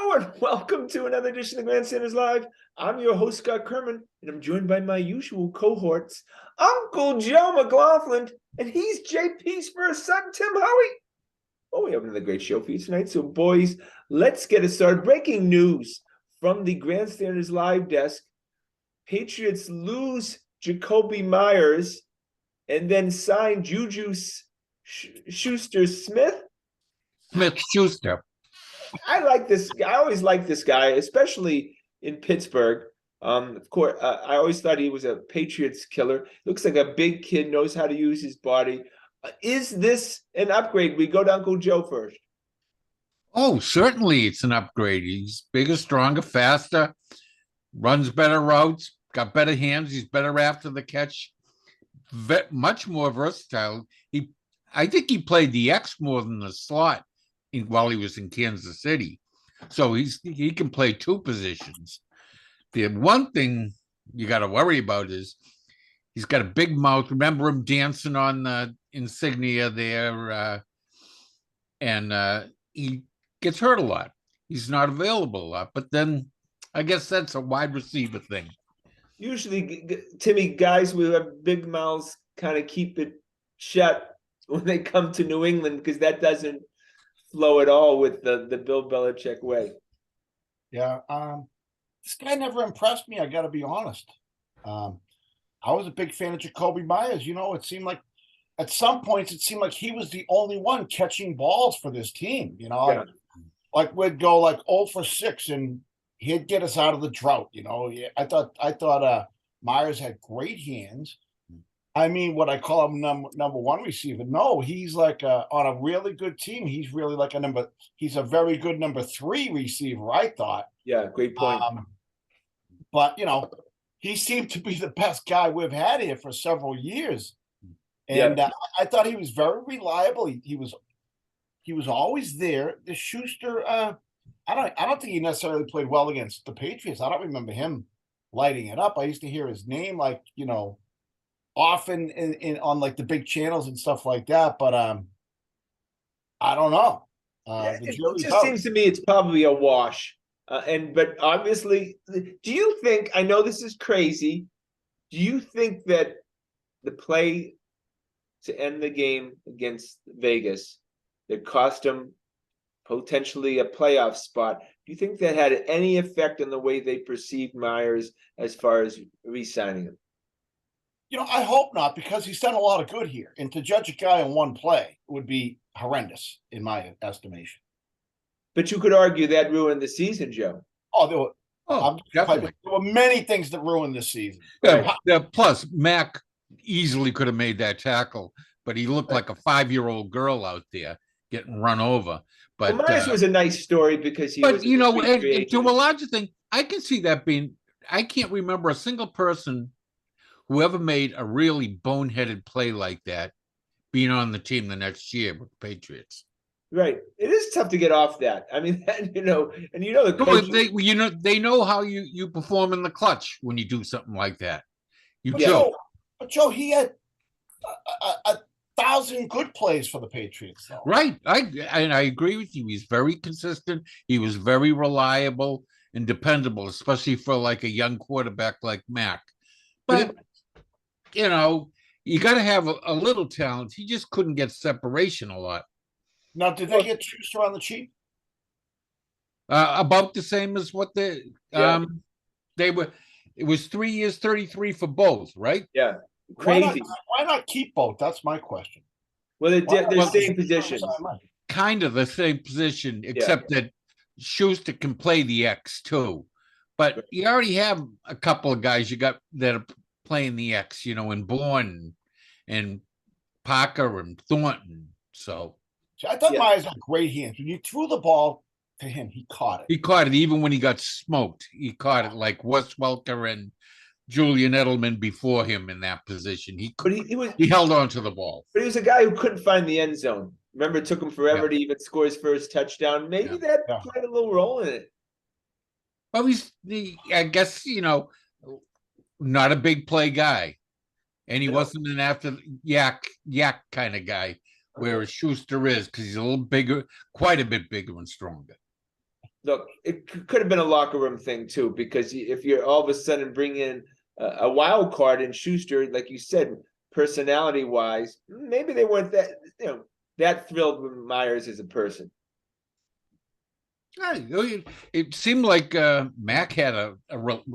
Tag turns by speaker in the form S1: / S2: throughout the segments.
S1: Hello and welcome to another edition of Grandstanders Live. I'm your host, Scott Kerman, and I'm joined by my usual cohorts, Uncle Joe McLaughlin, and he's JP's first son, Tim Howie. Oh, we have another great show for you tonight. So, boys, let's get it started. Breaking news from the Grandstanders Live desk. Patriots lose Jacoby Myers and then sign Juju Schuster-Smith.
S2: Smith-Schuster.
S1: I like this. I always like this guy, especially in Pittsburgh. Of course, I always thought he was a Patriots killer. Looks like a big kid, knows how to use his body. Is this an upgrade? We go to Uncle Joe first.
S2: Oh, certainly it's an upgrade. He's bigger, stronger, faster, runs better routes, got better hands. He's better after the catch. Much more versatile. I think he played the X more than the slot while he was in Kansas City. So he can play two positions. The one thing you got to worry about is he's got a big mouth. Remember him dancing on the insignia there, and he gets hurt a lot. He's not available a lot, but then I guess that's a wide receiver thing.
S1: Usually, Timmy, guys who have big mouths kind of keep it shut when they come to New England because that doesn't flow at all with the Bill Belichick way.
S3: Yeah, this guy never impressed me. I got to be honest. I was a big fan of Jacoby Myers. You know, it seemed like at some points it seemed like he was the only one catching balls for this team. You know,
S1: Yeah.
S3: like we'd go like 0 for 6, and he'd get us out of the drought. You know, I thought Myers had great hands. I mean, what I call him number one receiver. No, he's like on a really good team. He's really like he's a very good number 3 receiver, I thought.
S1: Yeah, great point.
S3: But, you know, he seemed to be the best guy we've had here for several years. And I thought he was very reliable. He was always there. The Schuster, I don't think he necessarily played well against the Patriots. I don't remember him lighting it up. I used to hear his name, like, you know, often in on like the big channels and stuff like that, but I don't know.
S1: It just seems to me it's probably a wash. But obviously, do you think? I know this is crazy. Do you think that the play to end the game against Vegas that cost them potentially a playoff spot? Do you think that had any effect on the way they perceived Myers as far as re-signing him?
S3: You know, I hope not, because he's done a lot of good here. And to judge a guy on one play would be horrendous, in my estimation.
S1: But you could argue that ruined the season, Joe.
S3: Oh,
S2: Definitely.
S3: There were many things that ruined this season.
S2: Yeah, plus, Mac easily could have made that tackle, but he looked like a 5-year-old girl out there getting run over. But
S1: Myers was a nice story because he was.
S2: You know, and to a larger thing, I can see that being. I can't remember a single person whoever made a really boneheaded play like that being on the team the next year with the Patriots.
S1: Right. It is tough to get off that. I mean, you know, and you know the coach.
S2: They know how you perform in the clutch when you do something like that. But
S3: Joe, he had a 1,000 good plays for the Patriots, though.
S2: Right. I agree with you. He's very consistent. He was very reliable and dependable, especially for like a young quarterback like Mac. But you know, you got to have a little talent. He just couldn't get separation a lot.
S3: Now, did they get Schuster on the cheap?
S2: About the same as what they were. It was 3 years, 33 for both, right?
S1: Yeah, crazy.
S3: Why not keep both? That's my question.
S1: Well, they're same position.
S2: Kind of the same position, except that Schuster can play the X too. But you already have a couple of guys you got that are playing the X, you know, in Bourne and Parker and Thornton. So
S3: I thought Myers had great hands. When you threw the ball to him, he caught it.
S2: He caught it even when he got smoked. He caught it like Wes Welker and Julian Edelman before him in that position. He held on to the ball.
S1: But he was a guy who couldn't find the end zone. Remember, it took him forever to even score his first touchdown. Maybe that played a little role in it.
S2: Well, I guess, you know, not a big play guy. And he wasn't an after yak kind of guy, whereas Schuster is, because he's a little bigger, quite a bit bigger and stronger.
S1: look, it could have been a locker room thing too, because if you're all of a sudden bringing in a wild card in Schuster, like you said, personality wise, maybe they weren't that that thrilled with Myers as a person.
S2: It seemed like Mac had a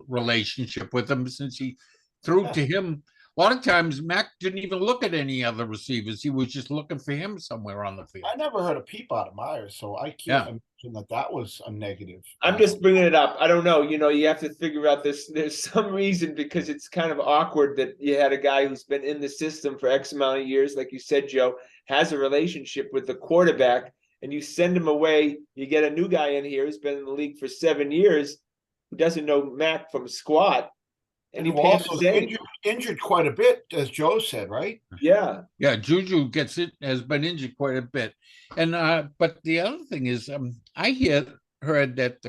S2: relationship with him since he threw to him. A lot of times, Mac didn't even look at any other receivers. He was just looking for him somewhere on the field.
S3: I never heard a peep out of Myers, so I can't imagine that was a negative.
S1: I'm just bringing it up. I don't know. You have to figure out this. There's some reason, because it's kind of awkward that you had a guy who's been in the system for X amount of years, like you said, Joe, has a relationship with the quarterback, and you send him away. You get a new guy in here who's been in the league for 7 years, who doesn't know Mac from squat. And he
S3: also injured quite a bit, as Joe said, right?
S1: Yeah.
S2: Yeah, Juju has been injured quite a bit. And but the other thing is, I heard that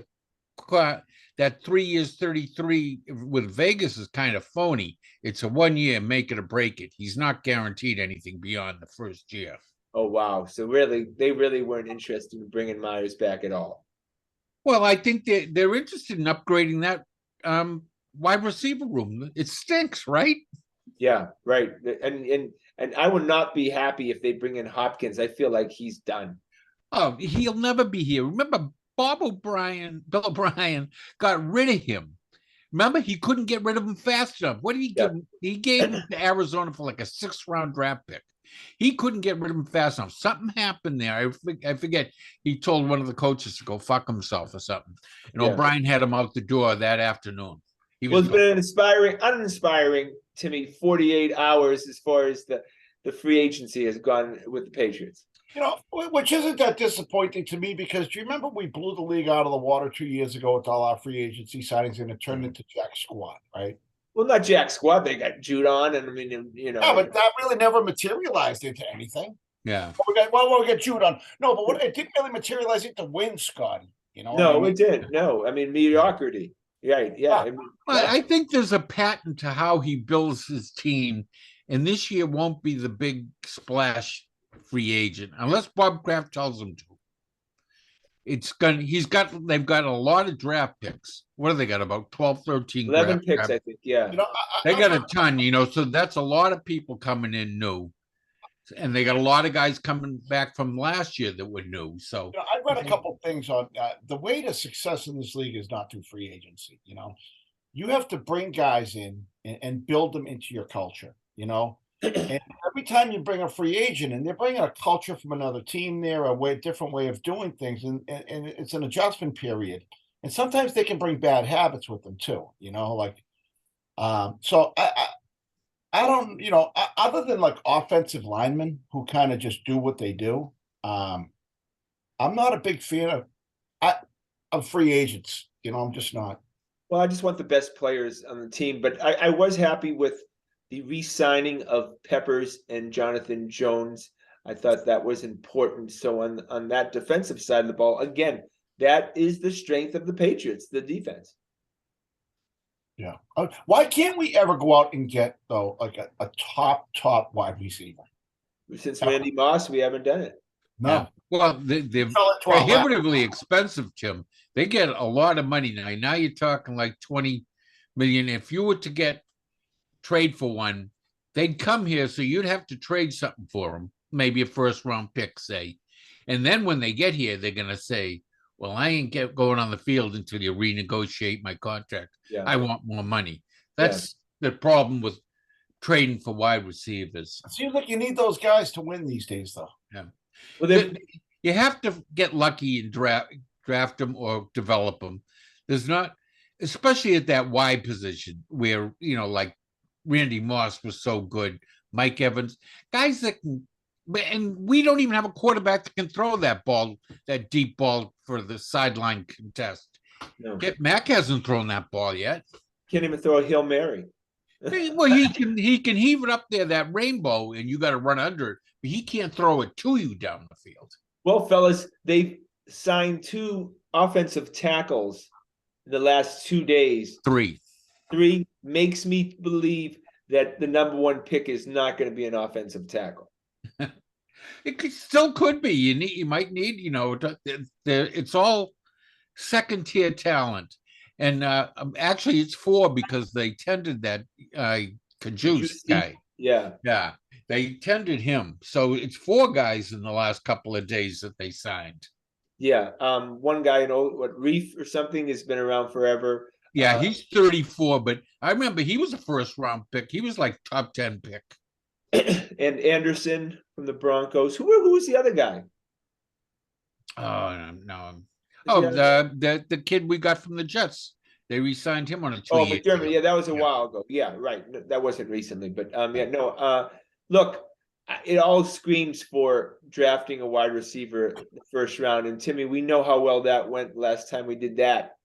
S2: that 3 years 33 with Vegas is kind of phony. It's a 1 year, make it or break it. He's not guaranteed anything beyond the first year.
S1: Oh wow! So really, they really weren't interested in bringing Myers back at all.
S2: Well, I think they're interested in upgrading that wide receiver room. It stinks, right?
S1: Yeah, right. And I would not be happy if they bring in Hopkins. I feel like he's done.
S2: Oh, he'll never be here. Remember, Bill O'Brien got rid of him. Remember, he couldn't get rid of him fast enough. What did he give him? He gave him to Arizona for like a 6th-round draft pick. He couldn't get rid of him fast enough. Something happened there. I forget. He told one of the coaches to go fuck himself or something. And O'Brien had him out the door that afternoon.
S1: It's been uninspiring to me 48 hours as far as the free agency has gone with the Patriots.
S3: Which isn't that disappointing to me, because do you remember we blew the league out of the water 2 years ago with all our free agency signings, and it turned into Jack Squad, right?
S1: Well, not Jack Squad. They got Judon, and I mean,
S3: Yeah, but that really never materialized into anything.
S2: Yeah.
S3: We got Judon. No, but it didn't really materialize into win, Scotty.
S1: No, it didn't. No, I mean mediocrity. Right. Yeah.
S2: I think there's a pattern to how he builds his team, and this year won't be the big splash free agent unless Bob Kraft tells him to. They've got a lot of draft picks. What do they got? About 12, 13
S1: 11 picks, I think. Yeah.
S2: They got a ton, so that's a lot of people coming in new. And they got a lot of guys coming back from last year that were new. So
S3: I've read a couple things on the way to success in this league is not through free agency. You have to bring guys in and build them into your culture. And every time you bring a free agent in, they're bringing a culture from another team there, different way of doing things, and it's an adjustment period. And sometimes they can bring bad habits with them too. So I don't, other than like offensive linemen who kind of just do what they do, I'm not a big fan of free agents. I'm just not.
S1: Well, I just want the best players on the team, but I was happy with the re-signing of Peppers and Jonathan Jones. I thought that was important. So on that defensive side of the ball, again, that is the strength of the Patriots, the defense.
S3: Yeah. Why can't we ever go out and get, though, like a top wide receiver?
S1: Since Randy Moss, we haven't done it.
S3: No.
S2: Yeah. Well, they're prohibitively expensive, Tim. They get a lot of money now. Now you're talking like 20 million. If you were to trade for one, they'd come here, so you'd have to trade something for them, maybe a 1st-round pick, say. And then when they get here, they're going to say, well, I ain't going on the field until you renegotiate my contract. Yeah. I want more money. That's the problem with trading for wide receivers.
S3: It seems like you need those guys to win these days, though.
S2: Yeah. Well, you have to get lucky and draft them or develop them. There's not, especially at that wide position where, like Randy Moss was so good, Mike Evans, guys that can. And we don't even have a quarterback that can throw that deep ball for the sideline contest. No. Mac hasn't thrown that ball yet.
S1: Can't even throw a Hail Mary.
S2: Well, he can heave it up there, that rainbow, and you got to run under it. But he can't throw it to you down the field.
S1: Well, fellas, they've signed 2 offensive tackles in the last 2 days.
S2: 3
S1: makes me believe that the number 1 pick is not going to be an offensive tackle.
S2: It still could be. You might need, it's all second tier talent. And actually, it's 4 because they tendered that Kajus guy.
S1: Yeah.
S2: Yeah, they tendered him. So it's 4 guys in the last couple of days that they signed.
S1: Yeah. One guy in Reef or something has been around forever.
S2: Yeah, he's 34, but I remember he was a first round pick. He was like top 10 pick.
S1: And Anderson from the Broncos. Who was the other guy?
S2: Oh no.
S1: Is
S2: Oh,
S1: the
S2: the kid we got from the Jets. They re-signed him on a 2-year.
S1: Oh, McDermott.
S2: deal.
S1: Yeah, that was a
S2: Yeah.
S1: while ago. Yeah, right. That wasn't recently, but yeah, no. Look, it all screams for drafting a wide receiver in the first round. And Timmy, we know how well that went last time we did that.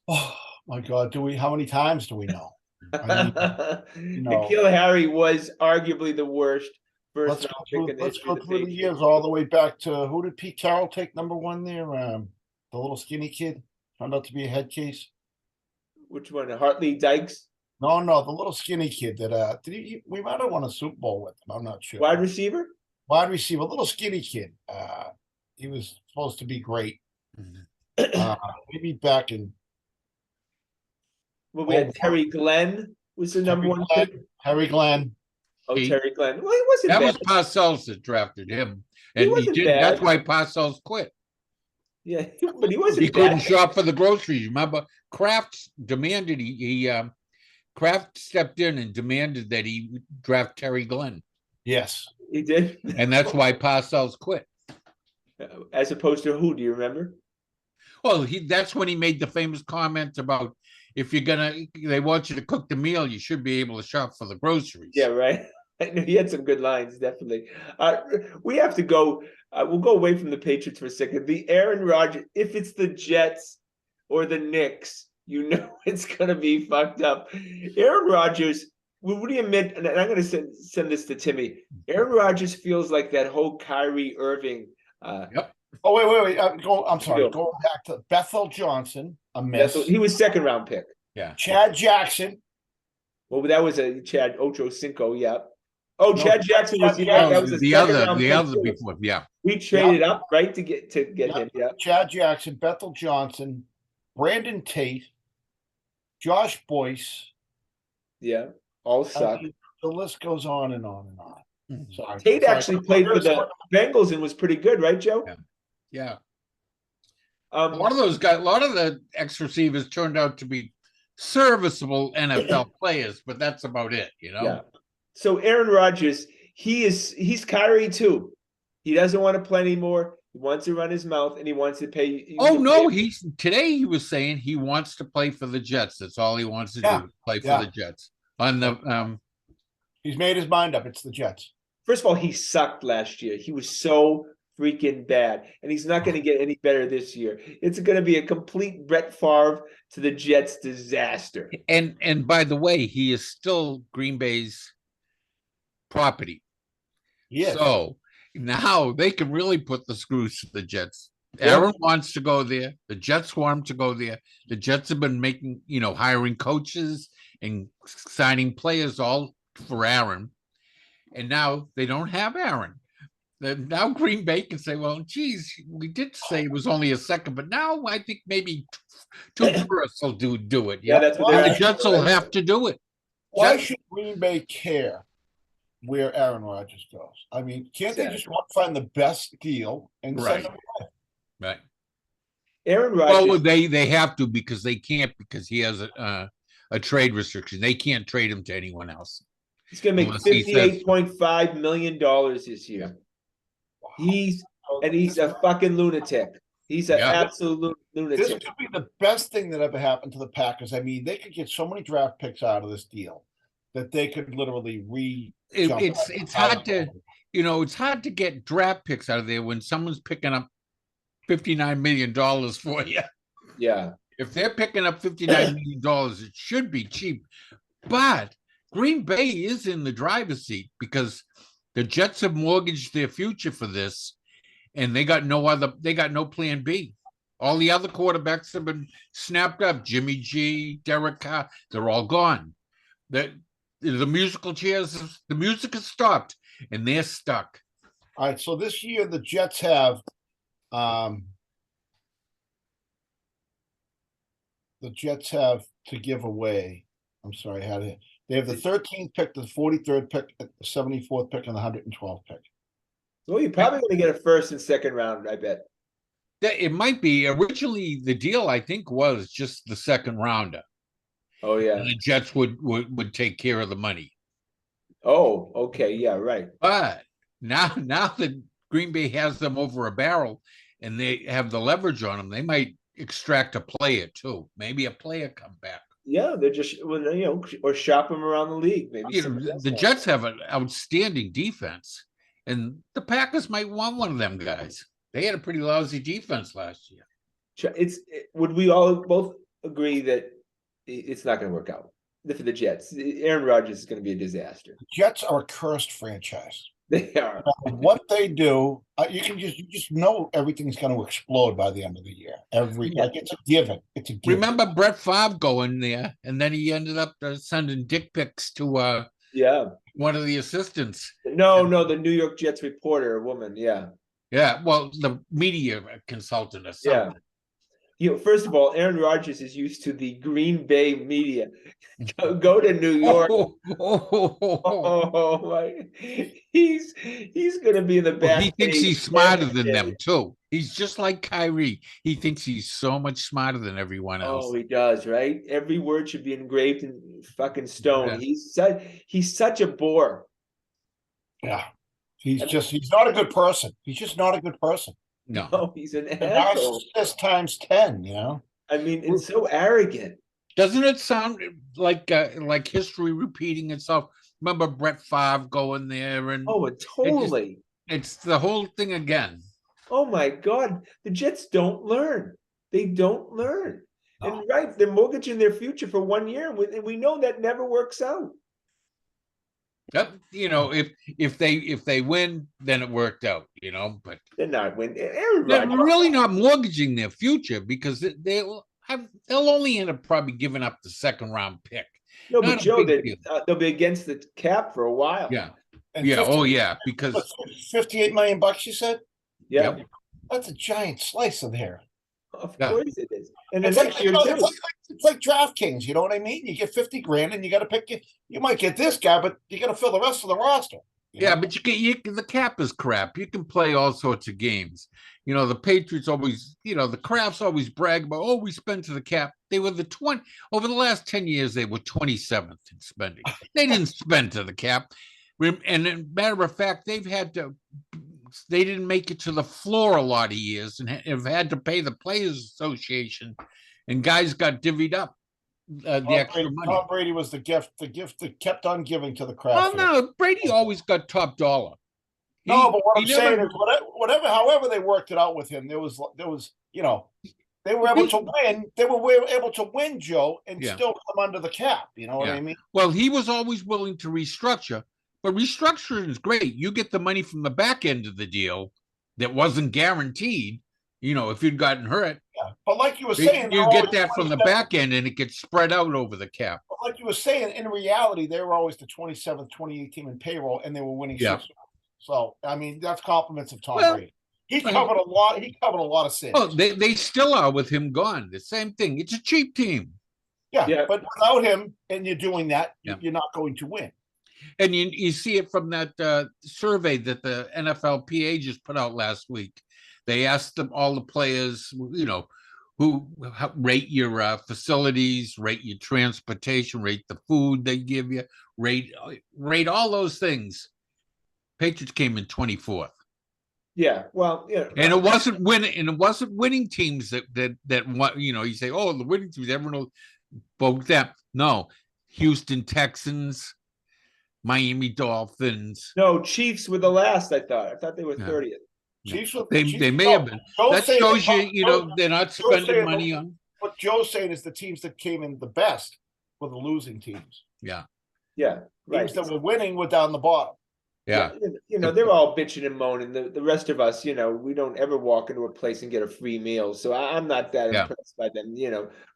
S3: Oh my God, how many times do we know? I mean,
S1: N'Keal Harry was arguably the worst first
S3: let's
S1: round pick in the
S3: let's
S1: history
S3: go
S1: of the
S3: through the
S1: Patriots.
S3: years all the way back to who did Pete Carroll take number 1 there? The little skinny kid turned out to be a head case.
S1: Which one? Hartley Dykes?
S3: No, the little skinny kid that we might have won a Super Bowl with him. I'm not sure.
S1: Wide receiver?
S3: Wide receiver, little skinny kid. He was supposed to be great. Maybe back in.
S1: Well, we had Terry Glenn was the number 1 pick.
S3: Terry Glenn.
S1: Oh, Terry Glenn. Well, he wasn't
S2: That
S1: bad.
S2: was Parcells that drafted him, and he
S1: wasn't
S2: did.
S1: bad.
S2: That's why Parcells quit.
S1: Yeah, but he wasn't
S2: He couldn't
S1: bad.
S2: shop for the groceries. Remember, Kraft demanded Kraft stepped in and demanded that he draft Terry Glenn.
S3: Yes,
S1: He did.
S2: And that's why Parcells quit.
S1: As opposed to who? Do you remember?
S2: Well, that's when he made the famous comment about if they want you to cook the meal, you should be able to shop for the groceries.
S1: Yeah, right. He had some good lines, definitely. We have to go. We'll go away from the Patriots for a second. The Aaron Rodgers, if it's the Jets or the Knicks, it's going to be fucked up. Aaron Rodgers, would you admit, and I'm going to send this to Timmy, Aaron Rodgers feels like that whole Kyrie Irving.
S2: Yep.
S3: Oh, wait. I'm sorry. Going back to Bethel Johnson, a miss.
S1: He was second round pick.
S2: Yeah.
S3: Chad Jackson.
S1: Well, that was a Chad Ocho Cinco. Yeah. Oh,
S3: No,
S1: Chad Jackson was that was
S2: the other before. Yeah.
S1: We traded up right to get him. Yeah.
S3: Chad Jackson, Bethel Johnson, Brandon Tate, Josh Boyce.
S1: Yeah. All suck.
S3: The list goes on and on and on. Sorry.
S1: Tate actually played for the Bengals and was pretty good, right, Joe?
S2: Yeah.
S1: A
S2: lot of those guys, a lot of the ex receivers turned out to be serviceable NFL players, but that's about it,
S1: Yeah. So Aaron Rodgers, he's Kyrie too. He doesn't want to play anymore. He wants to run his mouth and he wants to pay.
S2: Today he was saying he wants to play for the Jets. That's all he wants to do, play for the Jets.
S3: He's made his mind up. It's the Jets.
S1: First of all, he sucked last year. He was so freaking bad, and he's not going to get any better this year. It's going to be a complete Brett Favre to the Jets disaster.
S2: And by the way, he is still Green Bay's property.
S3: Yes.
S2: So now they can really put the screws to the Jets. Aaron wants to go there. The Jets want him to go there. The Jets have been making, hiring coaches and signing players all for Aaron. And now they don't have Aaron. Now Green Bay can say, well, geez, we did say it was only a second, but now I think maybe two firsts will do it.
S1: Yeah, that's what
S2: the Jets will have to do it.
S3: Why should Green Bay care where Aaron Rodgers goes? I mean, can't they just find the best deal and send him away?
S2: Right.
S1: Aaron Rodgers.
S2: Well, they have to because they can't because he has a trade restriction. They can't trade him to anyone else.
S1: He's going to make $58.5 million this year. Wow. He's a fucking lunatic. He's an absolute lunatic.
S3: This could be the best thing that ever happened to the Packers. I mean, they could get so many draft picks out of this deal that they could literally
S2: it's hard to it's hard to get draft picks out of there when someone's picking up $59 million for you.
S1: Yeah.
S2: If they're picking up $59 million, it should be cheap. But Green Bay is in the driver's seat because the Jets have mortgaged their future for this, and they got no plan B. All the other quarterbacks have been snapped up. Jimmy G, Derek Carr, they're all gone. The musical chairs, the music has stopped, and they're stuck.
S3: All right, so this year the Jets have the Jets have to give away. I'm sorry, I had it. They have the 13th pick, the 43rd pick, the 74th pick, and the 112th pick.
S1: Well, you're probably going to get a first and second round, I bet.
S2: It might be. Originally, the deal, I think, was just the second rounder.
S1: Oh, yeah.
S2: And the Jets would take care of the money.
S1: Oh, okay. Yeah, right.
S2: But now that Green Bay has them over a barrel and they have the leverage on them, they might extract a player too. Maybe a player come back.
S1: Yeah, they're just, or shop them around the league. Maybe
S2: the Jets have an outstanding defense, and the Packers might want one of them guys. They had a pretty lousy defense last year.
S1: Would we all both agree that it's not going to work out for the Jets? Aaron Rodgers is going to be a disaster.
S3: The Jets are a cursed franchise.
S1: They are.
S3: What they do, you just know everything's going to explode by the end of the year. It's a given. It's a given.
S2: Remember Brett Favre going there, and then he ended up sending dick pics to one of the assistants.
S1: No, the New York Jets reporter, a woman. Yeah.
S2: Yeah, well, the media consultant or something.
S1: Yeah. First of all, Aaron Rodgers is used to the Green Bay media. Go to New York. He's going to be in the back.
S2: He thinks he's smarter than them too. He's just like Kyrie. He thinks he's so much smarter than everyone else.
S1: Oh, he does, right? Every word should be engraved in fucking stone. Yeah. He's such a bore.
S3: Yeah. He's not a good person. He's just not a good person.
S2: No,
S1: he's an asshole.
S3: Narcissist times 10,
S1: I mean, it's so arrogant.
S2: Doesn't it sound like history repeating itself? Remember Brett Favre going there and
S1: totally.
S2: It's the whole thing again.
S1: Oh my God. The Jets don't learn. They don't learn.
S3: No.
S1: And they're mortgaging their future for 1 year, and we know that never works out.
S2: Yep, if they win, then it worked out, but
S1: they're not winning.
S2: They're really not mortgaging their future because they'll only end up probably giving up the second round pick.
S1: No, but Joe, they'll be against the cap for a while.
S2: Yeah.
S3: And
S2: yeah. Because
S3: $58 million, you said?
S1: Yeah.
S3: Yep. That's a giant slice of hair.
S1: Of course it is. And then
S3: it's like DraftKings, you know what I mean? You get 50 grand and you got to pick you might get this guy, but you got to fill the rest of the roster.
S2: Yeah, but the cap is crap. You can play all sorts of games. The Patriots always, the Crafts always brag about, we spend to the cap. They were over the last 10 years, they were 27th in spending. They didn't spend to the cap. And as a matter of fact, they didn't make it to the floor a lot of years and have had to pay the Players Association, and guys got divvied up the extra money.
S3: Tom Brady was the gift that kept on giving to the crowd.
S2: Well, no, Brady always got top dollar.
S3: But what I'm saying is, however they worked it out with him, there was, they were able to win. They were able to win, Joe, and still come under the cap. You know what I mean?
S2: Well, he was always willing to restructure. But restructuring is great. You get the money from the back end of the deal that wasn't guaranteed, if you'd gotten hurt.
S3: Yeah. But like you were saying,
S2: you get that from the back end and it gets spread out over the cap.
S3: But like you were saying, in reality, they were always the 27th, 28th team in payroll, and they were winning.
S2: Yeah.
S3: So, I mean, that's compliments of Tom Brady. He covered a lot of sins.
S2: Oh, they still are with him gone. The same thing. It's a cheap team.
S3: Yeah. But without him and you're doing that, you're not going to win.
S2: And you see it from that survey that the NFLPA just put out last week. They asked all the players, who rate your facilities, rate your transportation, rate the food they give you, rate all those things. Patriots came in 24th.
S1: Yeah, well,
S2: and it wasn't winning teams that won. You say, the winning teams, everyone will vote that. No, Houston Texans, Miami Dolphins.
S1: No, Chiefs were the last. I thought they were 30th.
S3: Chiefs.
S2: They may have been. That shows you, they're not spending money on.
S3: What Joe's saying is the teams that came in the best were the losing teams.
S1: Yeah,
S3: right. Teams that were winning were down the bottom.
S2: Yeah.
S1: They're all bitching and moaning. The rest of us, we don't ever walk into a place and get a free meal. So I'm not that impressed by them.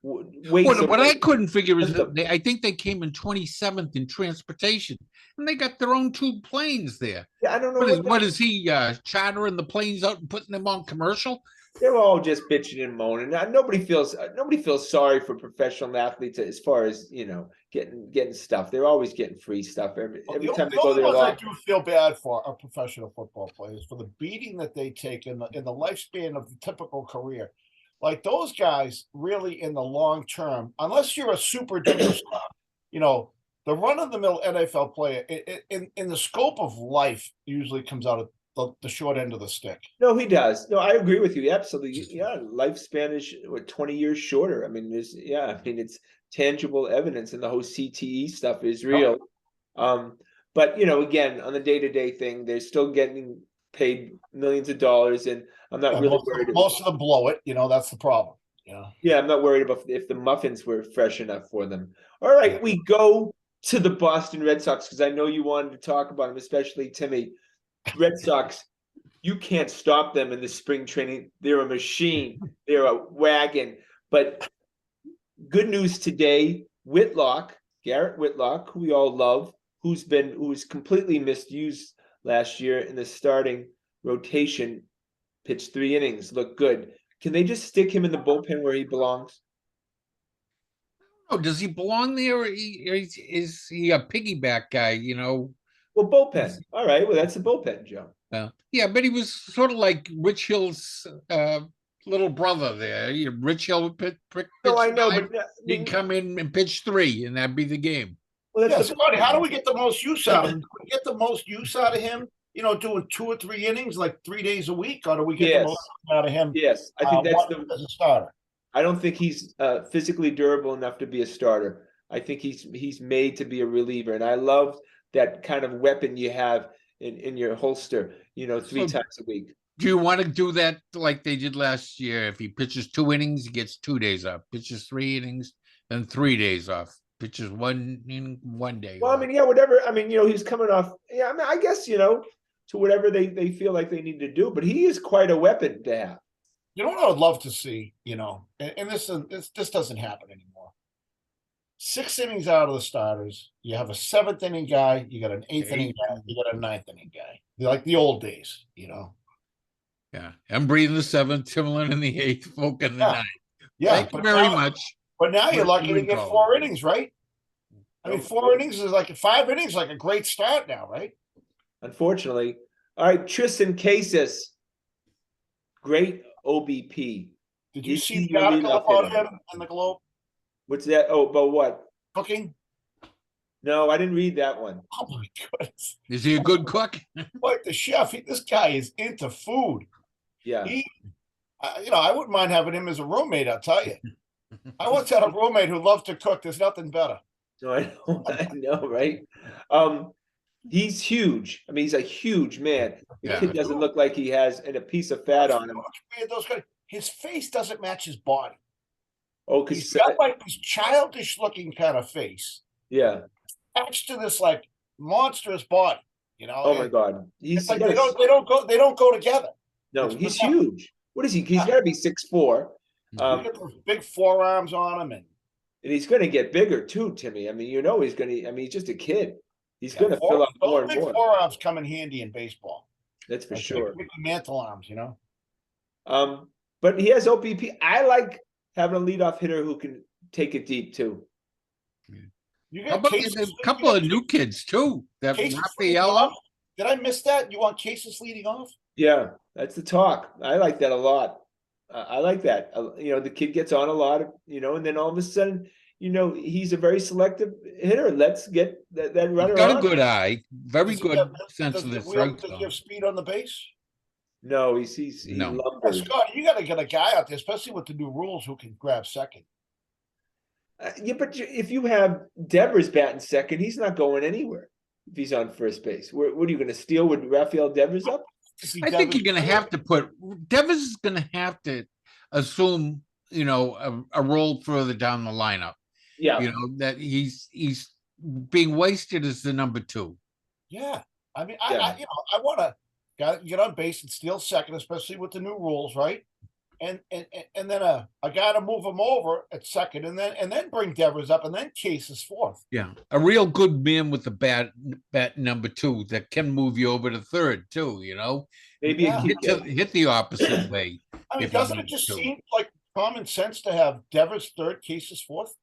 S2: What I couldn't figure is I think they came in 27th in transportation, and they got their own 2 planes there.
S1: Yeah, I don't know.
S2: What is he chartering the planes out and putting them on commercial?
S1: they're all just bitching and moaning. Nobody feels sorry for professional athletes as far as getting stuff. They're always getting free stuff every time they
S3: The
S1: go
S3: only
S1: there.
S3: ones I do feel bad for are professional football players for the beating that they take in the lifespan of the typical career. Like those guys, really in the long term, unless you're a super duper star, the run of the mill NFL player in the scope of life usually comes out of the short end of the stick.
S1: No, he does. No, I agree with you. Absolutely. Yeah. Lifespan is 20 years shorter. I mean, it's tangible evidence, and the whole CTE stuff is real. But again, on the day-to-day thing, they're still getting paid millions of dollars, and I'm not really worried.
S3: Most of them blow it. That's the problem.
S1: Yeah, I'm not worried about if the muffins were fresh enough for them. All right, we go to the Boston Red Sox because I know you wanted to talk about them, especially Timmy. Red Sox, you can't stop them in the spring training. They're a machine. They're a wagon. But good news today, Garrett Whitlock, who we all love, who's completely misused last year in the starting rotation, pitched 3 innings, looked good. Can they just stick him in the bullpen where he belongs?
S2: Oh, does he belong there, or is he a piggyback guy?
S1: Well, bullpen. All right. Well, that's a bullpen, Joe.
S2: Yeah, but he was sort of like Rich Hill's little brother there. Rich Hill would pitch.
S1: No, I know, but
S2: he'd come in and pitch 3, and that'd be the game.
S1: Well,
S3: that's Scotty, how do we get the most use out of him? Do we get the most use out of him? Doing 2 or 3 innings like 3 days a week, or do we get the most out of him?
S1: Yes, I think that's
S3: as a starter.
S1: I don't think he's physically durable enough to be a starter. I think he's made to be a reliever, and I love that kind of weapon you have in your holster. 3 times a week.
S2: Do you want to do that like they did last year? If he pitches 2 innings, he gets 2 days off. Pitches 3 innings, then 3 days off. Pitches 1 inning, 1 day.
S1: Well,
S2: off.
S1: whatever. he's coming off. Yeah, I guess to whatever they feel like they need to do. But he is quite a weapon to have.
S3: You know what I would love to see, and this doesn't happen anymore. 6 innings out of the starters. You have a 7th inning guy. You got an 8th inning guy. You got a 9th inning guy. Like the old days,
S2: Yeah, I'm breathing the 7th, Timberland in the 8th, Folk in the 9th.
S3: Yeah,
S2: thank you very much.
S3: But now you're lucky to get 4 innings, right? 4 innings is 5 innings, like a great start now, right?
S1: Unfortunately. All right, Tristan Casas. Great OBP.
S3: Did you see the article about him in the Globe?
S1: What's that? Oh, about what?
S3: Cooking?
S1: No, I didn't read that one.
S3: Oh my goodness.
S2: Is he a good cook?
S3: Like the chef, this guy is into food.
S1: Yeah.
S3: I wouldn't mind having him as a roommate, I'll tell you. I once had a roommate who loved to cook. There's nothing better.
S1: No, I know, right? He's huge. He's a huge man. The kid doesn't look like he has a piece of fat on him.
S3: His face doesn't match his body.
S1: Oh, because
S3: he's got like this childish-looking kind of face.
S1: Yeah.
S3: Attached to this like monstrous body.
S1: Oh my God.
S3: It's like they don't go together.
S1: No, he's huge. What is he? He's got to be 6'4".
S3: He's got those big forearms on him, and
S1: he's going to get bigger too, Timmy. He's going to. He's just a kid. He's going to fill up more and more.
S3: Big forearms come in handy in baseball.
S1: That's for sure.
S3: Big mantle arms,
S1: But he has OPP. I like having a leadoff hitter who can take it deep too.
S3: You
S2: got a couple of new kids too. That Rafael.
S3: Did I miss that? You want Casas leading off?
S1: Yeah, that's the talk. I like that a lot. I like that. The kid gets on a lot, and then all of a sudden, he's a very selective hitter. Let's get that runner.
S2: He's got a good eye, very good sense of the strike zone.
S3: Does he have speed on the base?
S1: No, he's lumbers.
S3: Scott, you got to get a guy out there, especially with the new rules, who can grab second.
S1: Yeah, but if you have Devers batting second, he's not going anywhere if he's on first base. What are you going to steal with Rafael Devers up?
S2: I think you're going to have to put Devers is going to have to assume, a role further down the lineup.
S1: Yeah,
S2: that he's being wasted as the number 2.
S3: Yeah, I want to get on base and steal second, especially with the new rules, right? And then a guy to move him over at second, and then bring Devers up, and then Casas fourth.
S2: Yeah, a real good man with the bat number 2 that can move you over to third too.
S1: Maybe
S2: hit the opposite way.
S3: I mean,
S2: if he
S3: doesn't it
S2: needs
S3: just
S2: to.
S3: seem like common sense to have Devers third, Cases fourth?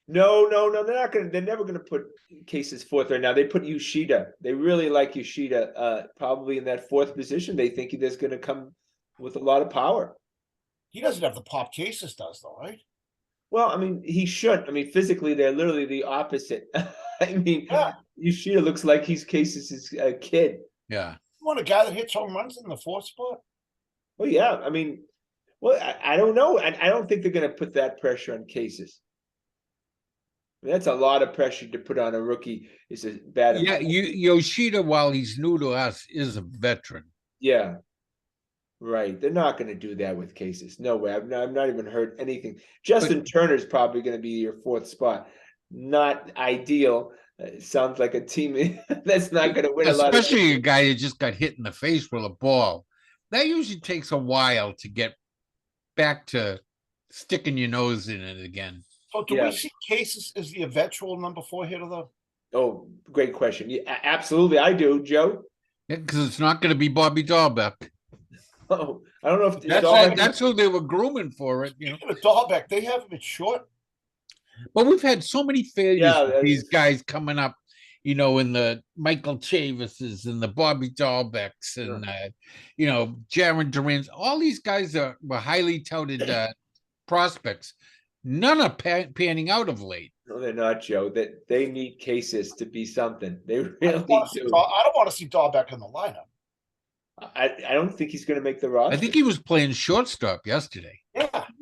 S1: No, they're not gonna. They're never gonna put Cases fourth right now. They put Yoshida. They really like Yoshida. Probably in that fourth position. They think he's gonna come with a lot of power.
S3: He doesn't have the pop Cases does, though, right?
S1: Well, I mean, he should. I mean, physically, they're literally the opposite. I mean,
S3: Yeah.
S1: Yoshida looks like he's Cases' kid.
S2: Yeah.
S3: You want a guy that hits home runs in the fourth spot?
S1: Well, yeah. I mean, well, I don't know. I don't think they're gonna put that pressure on Cases. I mean, that's a lot of pressure to put on a rookie. Is a bad.
S2: Yeah, Yoshida, while he's new to us, is a veteran.
S1: Yeah. Right. They're not going to do that with Cases. No way. I've not even heard anything. Justin Turner's probably going to be your fourth spot. Not ideal. Sounds like a team that's not going to win a lot.
S2: Especially a guy that just got hit in the face with a ball. That usually takes a while to get back to sticking your nose in it again.
S3: So do we see Cases as the eventual number 4 hitter, though?
S1: Oh, great question. Yeah, absolutely. I do, Joe.
S2: Yeah, because it's not going to be Bobby Dahlbeck.
S1: Oh, I don't know if
S2: That's who they were grooming for it.
S3: Speaking of Dahlbeck, they have him at short.
S2: But we've had so many failures with these guys coming up, in the Michael Chavises and the Bobby Dahlbecks and Jaron Durant. All these guys were highly touted prospects. None are panning out of late.
S1: No, they're not, Joe. That they need Cases to be something. They really
S3: I don't want to see Dahlbeck in the lineup.
S1: I don't think he's going to make the roster.
S2: I think he was playing shortstop yesterday.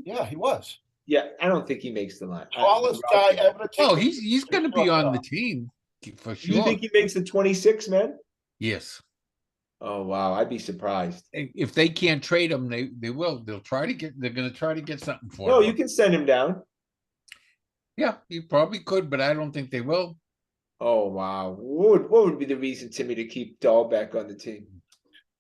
S3: Yeah, he was.
S1: Yeah, I don't think he makes the line.
S3: Tallest guy ever.
S2: Oh, he's going to be on the team for sure.
S1: You think he makes the 26, man?
S2: Yes.
S1: Oh wow, I'd be surprised.
S2: If they can't trade him, they will. They're going to try to get something for him.
S1: No, you can send him down.
S2: Yeah, you probably could, but I don't think they will.
S1: Oh wow, what would be the reason, Timmy, to keep Dahlbeck on the team?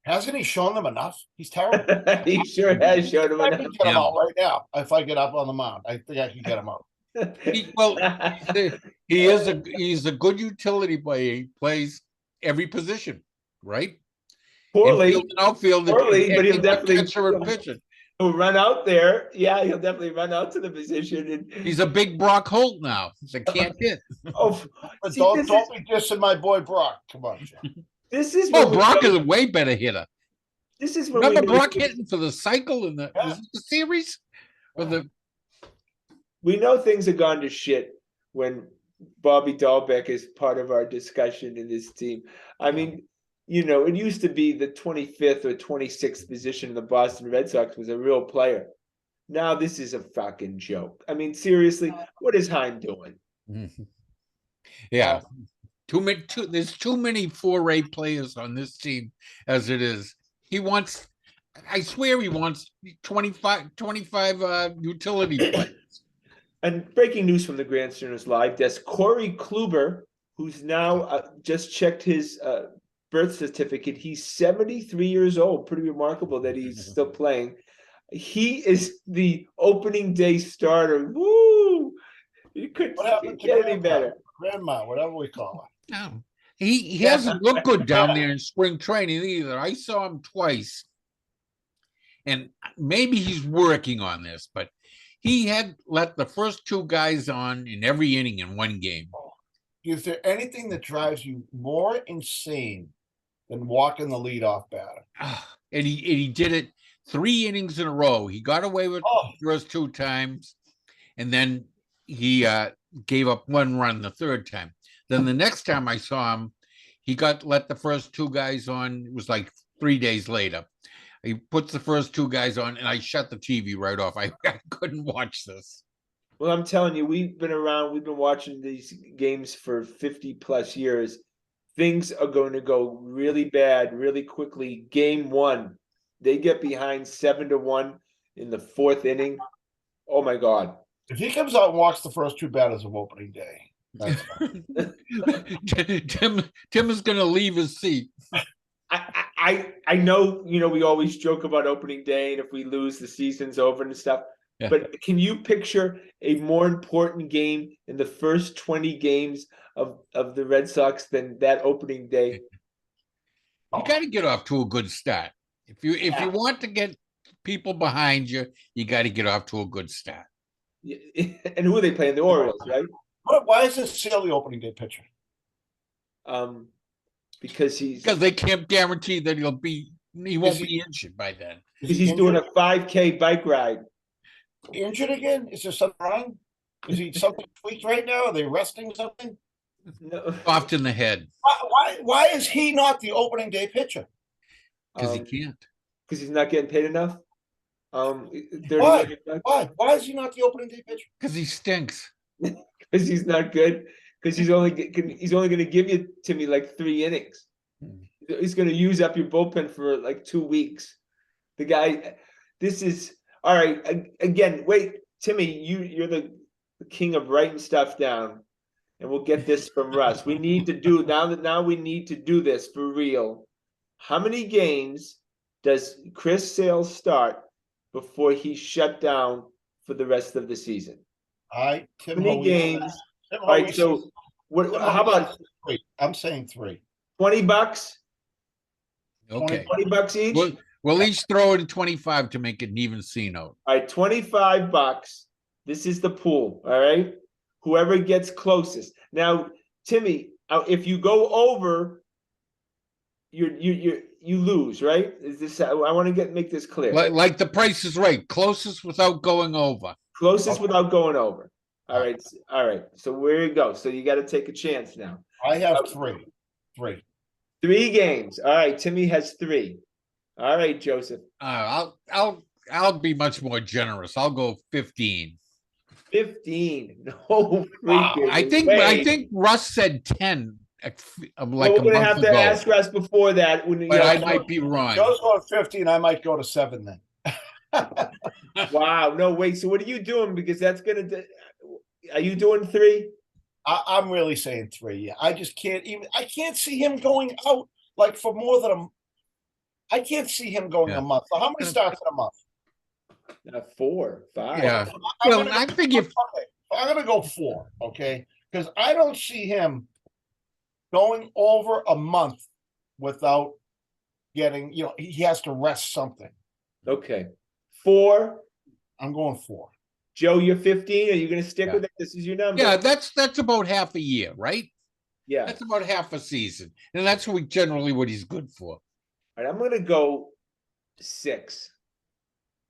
S3: Hasn't he shown them enough? He's terrible.
S1: He sure has shown them
S3: I
S1: enough.
S3: can get him out right now. If I get up on the mound, I think I can get him out.
S2: He's a good utility player. He plays every position, right?
S1: Poorly,
S2: outfield,
S1: poorly, but he'll definitely
S2: pitching.
S1: He'll run out there. Yeah, he'll definitely run out to the position. And
S2: he's a big Brock Holt now. That can't hit.
S1: Oh,
S3: but don't be dissing my boy Brock. Come on, Jim.
S1: This is
S2: Brock is a way better hitter.
S1: This is when
S2: remember Brock hitting for the cycle in the series, or
S1: we know things have gone to shit when Bobby Dahlbeck is part of our discussion in this team. I mean, it used to be the 25th or 26th position in the Boston Red Sox was a real player. Now this is a fucking joke. I mean, seriously, what is Heim doing?
S2: Yeah. There's too many 4A players on this team as it is. I swear he wants 25 utility players. And
S1: breaking news from the Grandstanders Live desk, Corey Kluber, who's now just checked his birth certificate. He's 73 years old. Pretty remarkable that he's still playing. He is the opening day starter. Woo! You couldn't get any better.
S3: Grandma, whatever we call her.
S2: No. He hasn't looked good down there in spring training either. I saw him twice. And maybe he's working on this, but he had let the first 2 guys on in every inning in one game.
S3: Is there anything that drives you more insane than walking the leadoff batter?
S2: And he did it 3 innings in a row. He got away with the first 2 times, and then he gave up 1 run the 3rd time. Then the next time I saw him, he let the first 2 guys on. It was like 3 days later. He puts the first 2 guys on, and I shut the TV right off. I couldn't watch this.
S1: Well, I'm telling you, we've been watching these games for 50 plus years. Things are going to go really bad really quickly. Game 1, they get behind 7-1 in the 4th inning. Oh my God.
S3: If he comes out and walks the first 2 batters of opening day, that's fine.
S2: Tim is going to leave his seat.
S1: I know, we always joke about opening day, and if we lose, the season's over and stuff. Yeah. But can you picture a more important game in the first 20 games of the Red Sox than that opening day?
S2: You got to get off to a good start. If you want to get people behind you, you got to get off to a good start.
S1: And who are they playing? The Orioles, right?
S3: Why is this Sale the opening day pitcher?
S1: Because
S2: they can't guarantee that he won't
S3: he-
S2: be injured by then.
S1: because he's doing a 5K bike ride.
S3: Injured again? Is there something wrong? Is he something tweaked right now? Are they resting something?
S1: No.
S2: Soft in the head
S3: Why is he not the opening day pitcher?
S2: because he can't.
S1: Because he's not getting paid enough.
S3: Why? Why is he not the opening day pitcher?
S2: Because he stinks.
S1: Because he's not good. Because he's only going to give you to me like 3 innings. He's going to use up your bullpen for like 2 weeks. The guy, this is all right. Again, wait, Timmy, you're the king of writing stuff down, and we'll get this from Russ. We need to do now we need to do this for real. How many games does Chris Sale start before he's shut down for the rest of the season?
S3: All right,
S1: How many games? All right, so how about
S3: 3? I'm saying 3.
S1: $20?
S2: Okay.
S1: $20 each?
S2: We'll each throw in 25 to make it an even C note.
S1: All right, $25. This is the pool. All right. Whoever gets closest. Now, Timmy, if you go over, you lose, right? Is this? I want to make this clear.
S2: Like the Price is Right, closest without going over.
S1: Closest without going over. All right. All right. So where you go? So you got to take a chance now.
S3: I have 3.
S1: 3 games. All right. Timmy has 3. All right, Joseph.
S2: I'll be much more generous. I'll go 15.
S1: 15. No freaking
S2: I think Russ said 10. Like
S1: we're gonna have to ask Russ before that.
S2: But I might be wrong.
S3: Joe's going 15. I might go to 7 then.
S1: Wow. No, wait. So what are you doing? Because that's gonna. Are you doing 3?
S3: I'm really saying 3. Yeah, I just can't even. I can't see him going out like for more than a. I can't see him going a month. So how many starts in a month?
S1: 4, 5.
S2: Yeah. Well, I think if
S3: I'm gonna go 4, okay, because I don't see him going over a month without getting. He has to rest something.
S1: Okay. 4.
S3: I'm going 4.
S1: Joe, you're 15. Are you going to stick with it? This is your number.
S2: Yeah, that's about half a year, right?
S1: Yeah.
S2: That's about half a season, and that's generally what he's good for.
S1: All right, I'm going to go 6.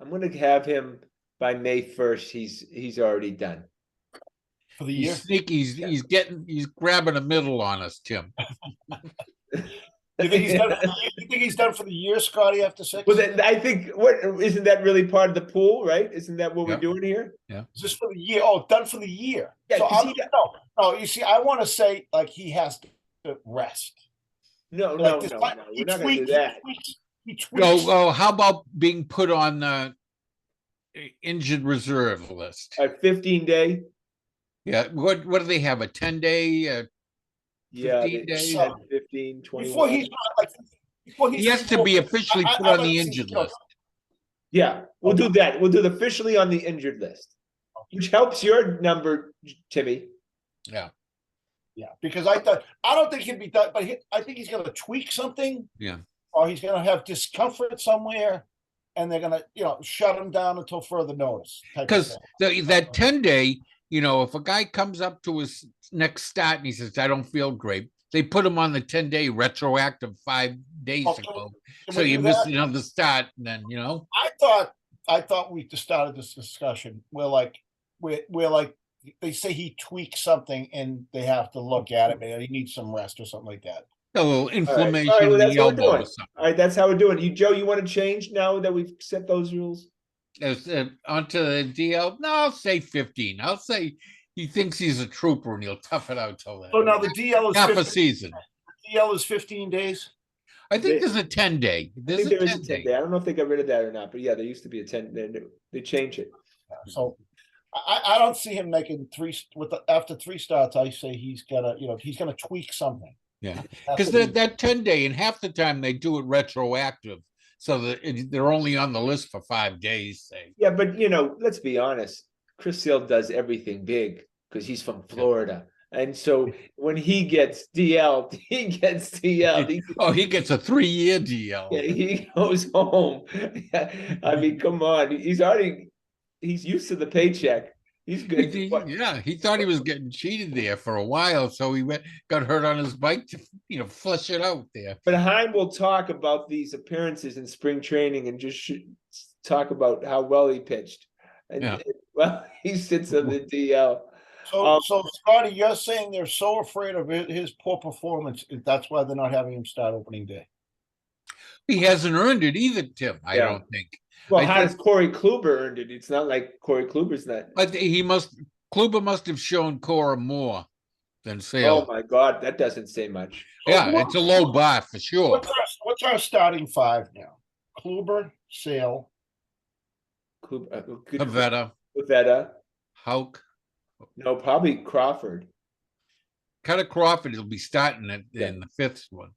S1: I'm going to have him by May 1st. He's already done
S3: for the year.
S2: He's grabbing a middle on us, Tim.
S3: You think he's done for the year, Scotty? After 6?
S1: Well, I think isn't that really part of the pool, right? Isn't that what we're doing here?
S2: Yeah.
S3: Is this for the year? Oh, done for the year.
S1: Yeah.
S3: So no. You see, I want to say like he has to rest.
S1: No. We're not going to do that.
S3: He tweaks.
S2: How about being put on the injured reserve list?
S1: A 15-day.
S2: Yeah. What do they have? A 10-day? 15 days?
S1: 15, 21.
S3: Before
S2: he has to be officially put on the injured list.
S1: Yeah, we'll do that. We'll do the officially on the injured list, which helps your number, Timmy.
S3: Yeah, because I don't think he'd be done, but I think he's going to tweak something.
S2: Yeah,
S3: or he's going to have discomfort somewhere, and they're going to shut him down until further notice.
S2: Because that 10-day, if a guy comes up to his next start and he says, I don't feel great, they put him on the 10-day retroactive 5 days ago. So you missed another start, and then
S3: I thought we just started this discussion. We're like they say he tweaks something and they have to look at it, man. He needs some rest or something like that.
S2: A little inflammation
S1: in the
S2: elbow or something.
S1: All right, that's how we're doing. Joe, you want to change now that we've set those rules?
S2: Onto the DL? No, I'll say 15. I'll say he thinks he's a trooper and he'll tough it out till then.
S3: So now the DL is
S2: half a season.
S3: The DL is 15 days.
S2: I think there's a 10-day.
S1: I think there is a 10-day. I don't know if they got rid of that or not, but yeah, there used to be a 10. They changed it.
S3: So I don't see him making 3 after 3 starts. I say he's gonna tweak something.
S2: Yeah, because that 10-day, and half the time they do it retroactive, so that they're only on the list for 5 days. Say.
S1: Yeah, but let's be honest. Chris Sale does everything big because he's from Florida. And so when he gets DL'd, he gets DL'd.
S2: He gets a 3-year DL.
S1: Yeah, he goes home. I mean, come on. He's used to the paycheck. He's good.
S2: He thought he was getting cheated there for a while, so he got hurt on his bike to flush it out there.
S1: But Heim will talk about these appearances in spring training and just talk about how well he pitched. And well, he sits on the DL.
S3: So Scotty, you're saying they're so afraid of his poor performance, that's why they're not having him start opening day.
S2: He hasn't earned it either, Tim. I don't think.
S1: Well, how does Corey Kluber earned it? It's not like Corey Kluber's not.
S2: But Kluber must have shown Cora more than Sale.
S1: Oh my God, that doesn't say much.
S2: Yeah, it's a low bar for sure.
S3: What's our starting five now? Kluber, Sale,
S2: Pavetta, Houck.
S1: No, probably Crawford.
S2: Cutter Crawford will be starting in the fifth one.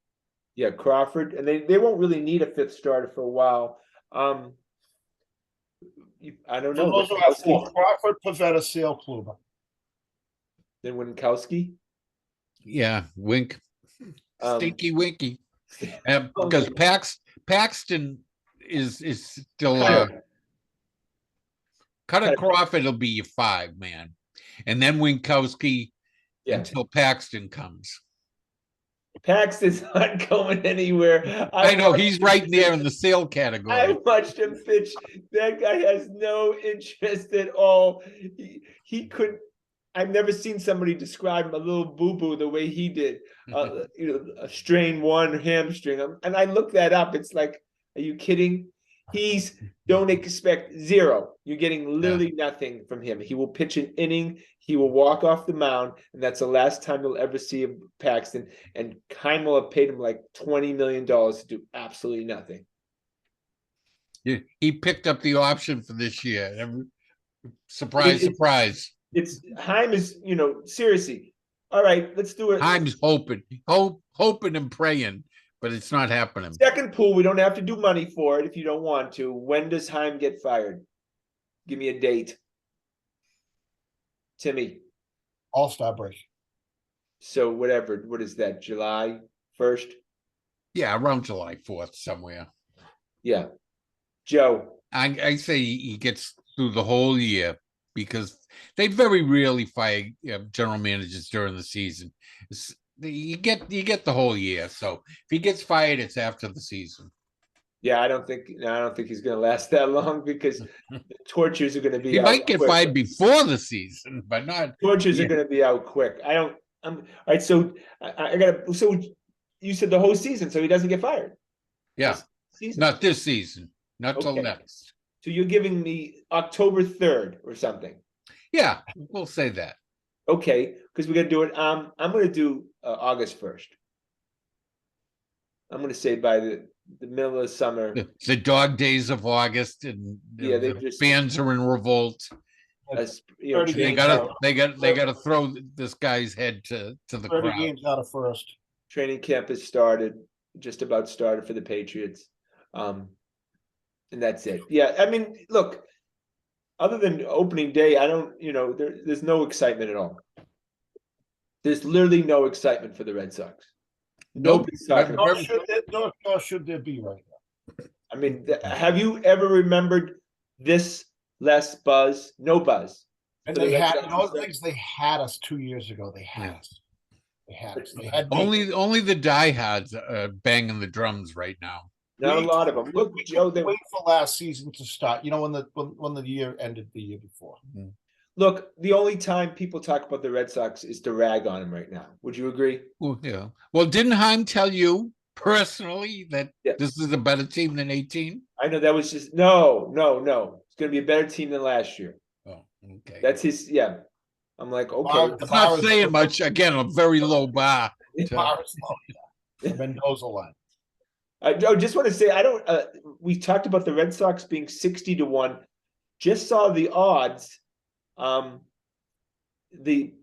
S1: Yeah, Crawford, and they won't really need a fifth starter for a while. I don't know.
S3: Those are four: Crawford, Pavetta, Sale, Kluber.
S1: Then Winkowski.
S2: Yeah, Wink, Stinky Winky, because Paxton is still. Cutter Crawford will be your 5-man, and then Winkowski until Paxton comes.
S1: Paxton's not going anywhere.
S2: I know he's right there in the Sale category.
S1: I watched him pitch. That guy has no interest at all. He couldn't. I've never seen somebody describe a little boo-boo the way he did. A strain 1 hamstring, and I looked that up. It's like, are you kidding? Don't expect 0. You're getting literally nothing from him. He will pitch an inning. He will walk off the mound, and that's the last time you'll ever see Paxton. And Keim will have paid him like $20 million to do absolutely nothing.
S2: Yeah, he picked up the option for this year. Surprise.
S1: Heim is, seriously. All right, let's do it.
S2: Heim's hoping and praying, but it's not happening.
S1: Second pool, we don't have to do money for it if you don't want to. When does Heim get fired? Give me a date. Timmy.
S3: All-Star break.
S1: So whatever. What is that? July 1st?
S2: Yeah, around July 4th somewhere.
S1: Yeah. Joe.
S2: I say he gets through the whole year because they very rarely fire general managers during the season. You get the whole year. So if he gets fired, it's after the season.
S1: Yeah, I don't think he's going to last that long because the tortures are going to be.
S2: He might get fired before the season, but not.
S1: Tortures are going to be out quick. All right. So I got. So you said the whole season, so he doesn't get fired.
S2: Yeah, not this season, not till next.
S1: So you're giving me October 3rd or something.
S2: Yeah, we'll say that.
S1: Okay, because we're gonna do it. I'm gonna do August 1st. I'm gonna say by the middle of summer.
S2: The dog days of August, and the fans are in revolt. They gotta throw this guy's head to the
S3: 30
S2: crowd.
S3: games out of first.
S1: Training camp has started, just about started for the Patriots, and that's it. Yeah, I mean, look. Other than opening day, I don't. There's no excitement at all. There's literally no excitement for the Red Sox. Nobody's talking about it.
S3: Nor should there be right now.
S1: I mean, have you ever remembered this less buzz? No buzz.
S3: And they had they had us 2 years ago. They had us. They had us. They had
S2: only the diehards are banging the drums right now.
S1: Not a lot of them. Look, Joe, they
S3: wait for last season to start. When the year ended the year before.
S2: Mm-hmm.
S1: Look, the only time people talk about the Red Sox is to rag on them right now. Would you agree?
S2: Well, yeah. Well, didn't Heim tell you personally that this is a better team than 18?
S1: I know that was just no. It's going to be a better team than last year.
S2: Oh, okay.
S1: That's his. Yeah. I'm like, okay.
S2: It's not saying much. Again, a very low bar.
S3: The Mendoza line.
S1: I just want to say, we talked about the Red Sox being 60-1. Just saw the odds. The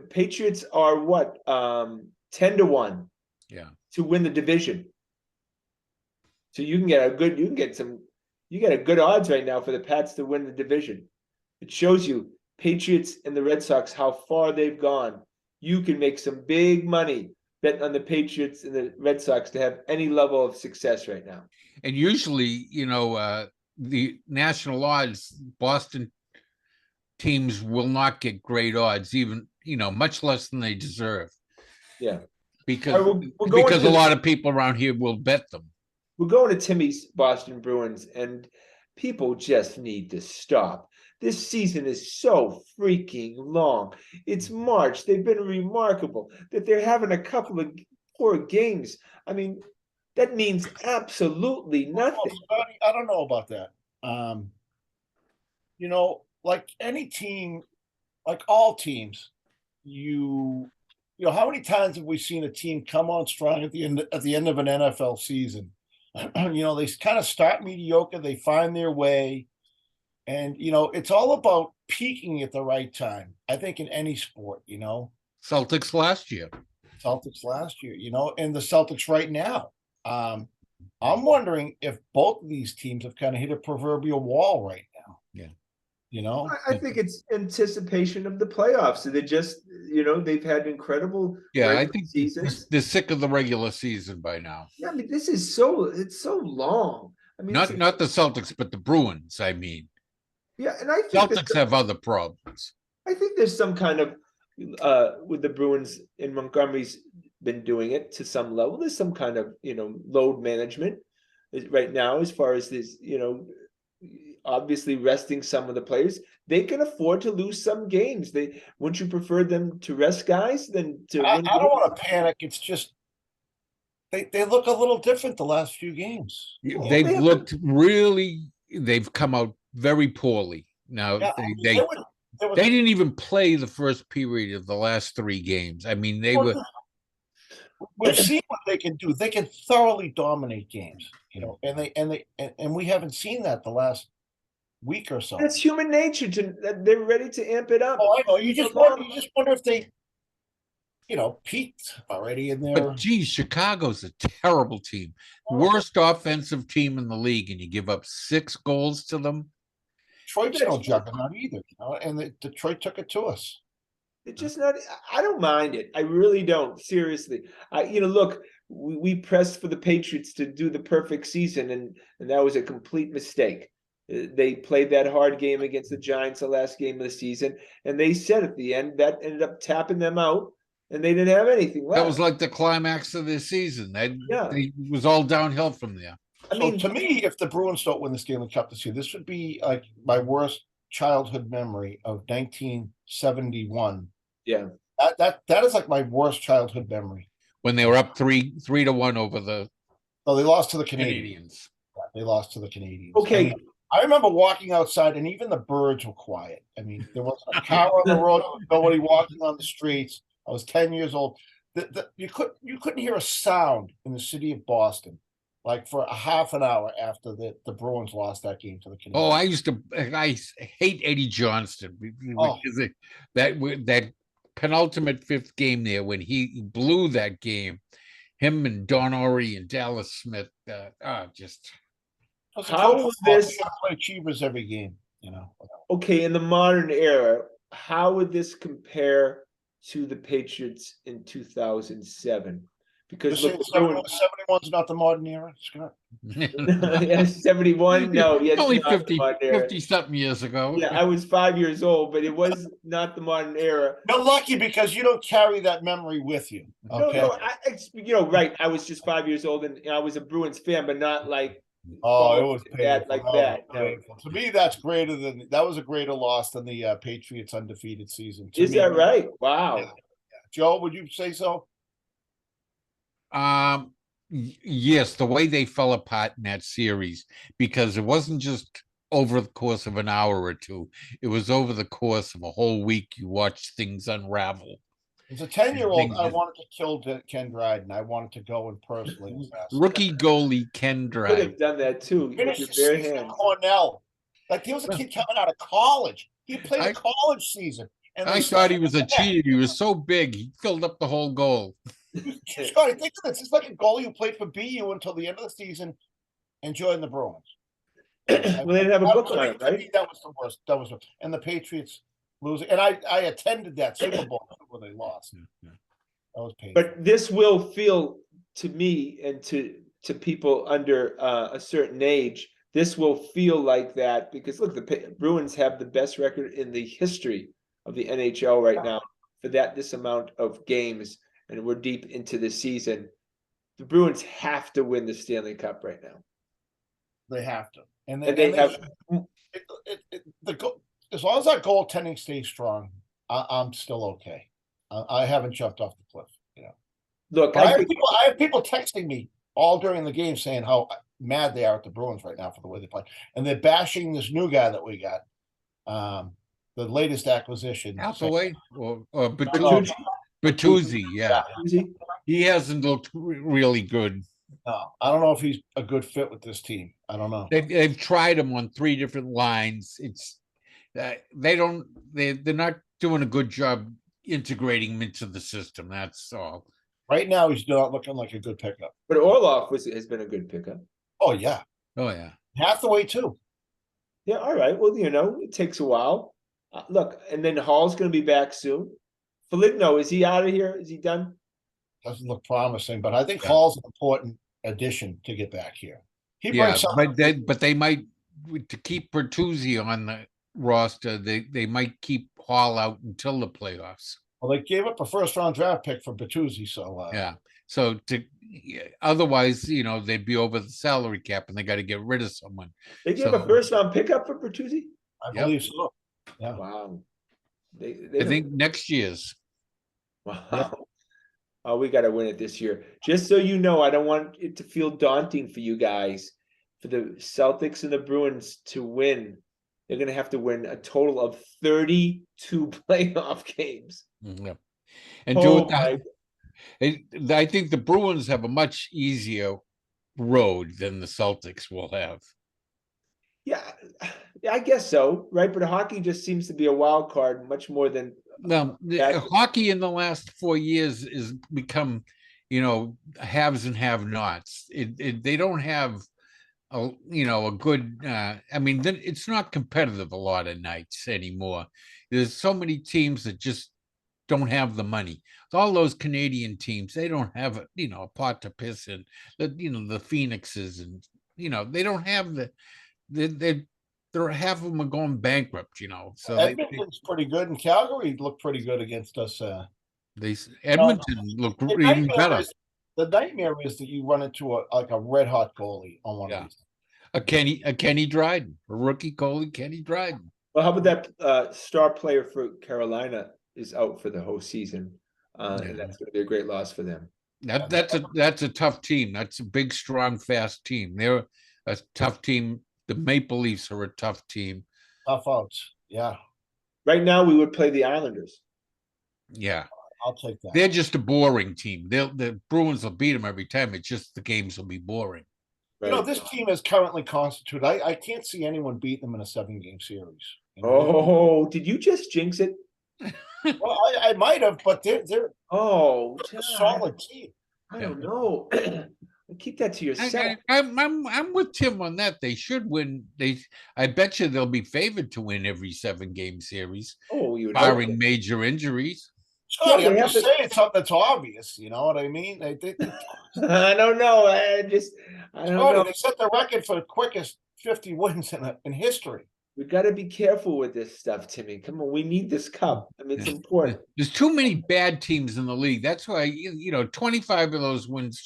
S1: Patriots are what? 10-1.
S2: Yeah.
S1: To win the division. So you get a good odds right now for the Pats to win the division. It shows you Patriots and the Red Sox how far they've gone you can make some big money betting on the Patriots and the Red Sox to have any level of success right now.
S2: And usually, the national odds, Boston teams will not get great odds, even, much less than they deserve.
S1: Yeah.
S2: Because,
S1: we're going
S2: because
S1: to
S2: a lot of people around here will bet them.
S1: We're going to Timmy's Boston Bruins, and people just need to stop. This season is so freaking long. It's March. They've been remarkable. That they're having a couple of poor games, I mean, that means absolutely nothing.
S3: I don't know about that. Like any team, like all teams, how many times have we seen a team come on strong at the end of an NFL season? They kind of start mediocre, they find their way, and it's all about peaking at the right time. I think in any sport,
S2: Celtics last year,
S3: and the Celtics right now. I'm wondering if both of these teams have kind of hit a proverbial wall right now.
S2: Yeah.
S1: I think it's anticipation of the playoffs. So they just, they've had incredible
S2: I think
S1: seasons.
S2: They're sick of the regular season by now.
S1: Yeah, I mean, it's so long. I mean,
S2: not the Celtics, but the Bruins, I mean.
S1: Yeah, and I think
S2: Celtics have other problems.
S1: I think there's some kind of with the Bruins in Montgomery's been doing it to some level. There's some kind of, load management right now as far as this, obviously resting some of the players. They can afford to lose some games. Wouldn't you prefer them to rest guys than to
S3: I don't want to panic. It's just they look a little different the last few games.
S2: They've come out very poorly. Now they didn't even play the first period of the last 3 games. I mean,
S3: we've seen what they can do. They can thoroughly dominate games, and we haven't seen that the last week or so.
S1: That's human nature. They're ready to amp it up.
S3: Oh, I know. You just wonder if they, peaked already in there.
S2: But geez, Chicago's a terrible team. Worst offensive team in the league, and you give up 6 goals to them.
S3: Detroit's no juggernaut either, and Detroit took it to us.
S1: It's just not. I don't mind it. I really don't. Seriously, look, we pressed for the Patriots to do the perfect season, and that was a complete mistake. They played that hard game against the Giants the last game of the season, and they said at the end that ended up tapping them out, and they didn't have anything left.
S2: That was like the climax of their season. It was all downhill from there.
S3: To me, if the Bruins don't win the Stanley Cup this year, this would be like my worst childhood memory of 1971.
S1: Yeah,
S3: that is like my worst childhood memory.
S2: When they were up 3-1 over the.
S3: Oh, they lost to the Canadians. Yeah, they lost to the Canadians.
S1: Okay.
S3: I remember walking outside, and even the birds were quiet. I mean, there wasn't a car on the road, nobody walking on the streets. I was 10 years old. You couldn't hear a sound in the city of Boston, like for a half an hour after the Bruins lost that game to the Canadians.
S2: I hate Eddie Johnston because that penultimate 5th game there when he blew that game, him and Don Orey and Dallas Smith, just.
S1: How was this?
S3: Play Achievers every game,
S1: Okay, in the modern era, how would this compare to the Patriots in 2007? Because look,
S3: 71's not the modern era, Scott.
S1: Yeah, 71. No, yes,
S2: only 50 something years ago.
S1: Yeah, I was 5 years old, but it was not the modern era.
S3: You're lucky because you don't carry that memory with you. Okay?
S1: No, right. I was just 5 years old, and I was a Bruins fan, but not like.
S3: Oh, it was painful.
S1: Like that. No.
S3: To me, that was a greater loss than the Patriots' undefeated season.
S1: Is that right? Wow.
S3: Yeah. Joe, would you say so?
S2: Yes, the way they fell apart in that series, because it wasn't just over the course of an hour or two. It was over the course of a whole week. You watched things unravel.
S3: As a 10-year-old, I wanted to kill Ken Dryden. I wanted to go and personally assassinate.
S2: Rookie goalie Ken Dryden.
S1: Could have done that too.
S3: Finished the season at Cornell. Like he was a kid coming out of college. He played a college season. And
S2: I thought he was a cheater. He was so big, he filled up the whole goal.
S3: Scotty, think of this. It's like a goalie who played for BU until the end of the season and joined the Bruins.
S1: Well, they didn't have a book on it, right?
S3: That was the worst. And the Patriots, losing. And I attended that Super Bowl where they lost.
S2: Yeah.
S3: That was painful.
S1: But this will feel to me and to people under a certain age, this will feel like that because look, the Bruins have the best record in the history of the NHL right now for this amount of games, and we're deep into the season. The Bruins have to win the Stanley Cup right now.
S3: They have to, and
S1: they have
S3: as long as our goaltending stays strong, I'm still okay. I haven't jumped off the cliff. You know,
S1: look.
S3: I have people texting me all during the game saying how mad they are at the Bruins right now for the way they play, and they're bashing this new guy that we got, the latest acquisition.
S2: Hathaway or Bertuzzi, yeah. He hasn't looked really good.
S3: No, I don't know if he's a good fit with this team. I don't know.
S2: They've tried him on 3 different lines. It's they're not doing a good job integrating him into the system. That's all.
S3: Right now, he's not looking like a good pickup.
S1: But Orlov has been a good pickup.
S3: Oh yeah.
S2: Oh yeah.
S3: Hathaway too.
S1: Yeah. All right. Well, it takes a while. Look, and then Hall's going to be back soon. Foligno, is he out of here? Is he done?
S3: Doesn't look promising, but I think Hall's an important addition to get back here. He brings
S2: but they might, to keep Bertuzzi on the roster, they might keep Hall out until the playoffs.
S3: Well, they gave up a first-round draft pick for Bertuzzi, so
S2: yeah. So otherwise, they'd be over the salary cap, and they got to get rid of someone.
S1: They gave a first-round pickup for Bertuzzi?
S3: I believe so. Yeah.
S1: Wow.
S2: I think next year's.
S1: Wow. Yeah. Oh, we got to win it this year. Just so you know, I don't want it to feel daunting for you guys. For the Celtics and the Bruins to win, they're going to have to win a total of 32 playoff games.
S2: Yeah. And do it. I think the Bruins have a much easier road than the Celtics will have.
S1: Yeah, I guess so, right? But hockey just seems to be a wild card much more than
S2: hockey in the last 4 years has become, haves and have-nots. They don't have a good. It's not competitive a lot of nights anymore. There's so many teams that just don't have the money. All those Canadian teams, they don't have a pot to piss in. The Phoenixes and they don't have they're half of them are going bankrupt, So
S3: Edmonton's pretty good, and Calgary looked pretty good against us.
S2: Edmonton looked even better.
S3: The nightmare is that you run into a red hot goalie on one of these.
S2: A Kenny Dryden, a rookie goalie, Kenny Dryden.
S1: Well, how about that star player for Carolina is out for the whole season, and that's going to be a great loss for them.
S2: That's a tough team. That's a big, strong, fast team. They're a tough team. The Maple Leafs are a tough team.
S3: Tough outs, yeah.
S1: Right now, we would play the Islanders.
S2: Yeah.
S3: I'll take that.
S2: They're just a boring team. The Bruins will beat them every time. It's just the games will be boring.
S3: Right. This team is currently constituted. I can't see anyone beat them in a 7-game series.
S1: Oh, did you just jinx it?
S3: Well, I might have, but they're
S1: a
S3: solid team.
S1: I don't know. Keep that to yourself.
S2: I'm with Tim on that. They should win. I bet you they'll be favored to win every 7-game series.
S1: Oh, you
S2: barring major injuries.
S3: Scotty, I'm just saying something that's obvious. You know what I mean?
S1: I don't know. I don't know.
S3: They set the record for the quickest 50 wins in history.
S1: We got to be careful with this stuff, Timmy. Come on, we need this cup. It's important.
S2: There's too many bad teams in the league. That's why 25 of those wins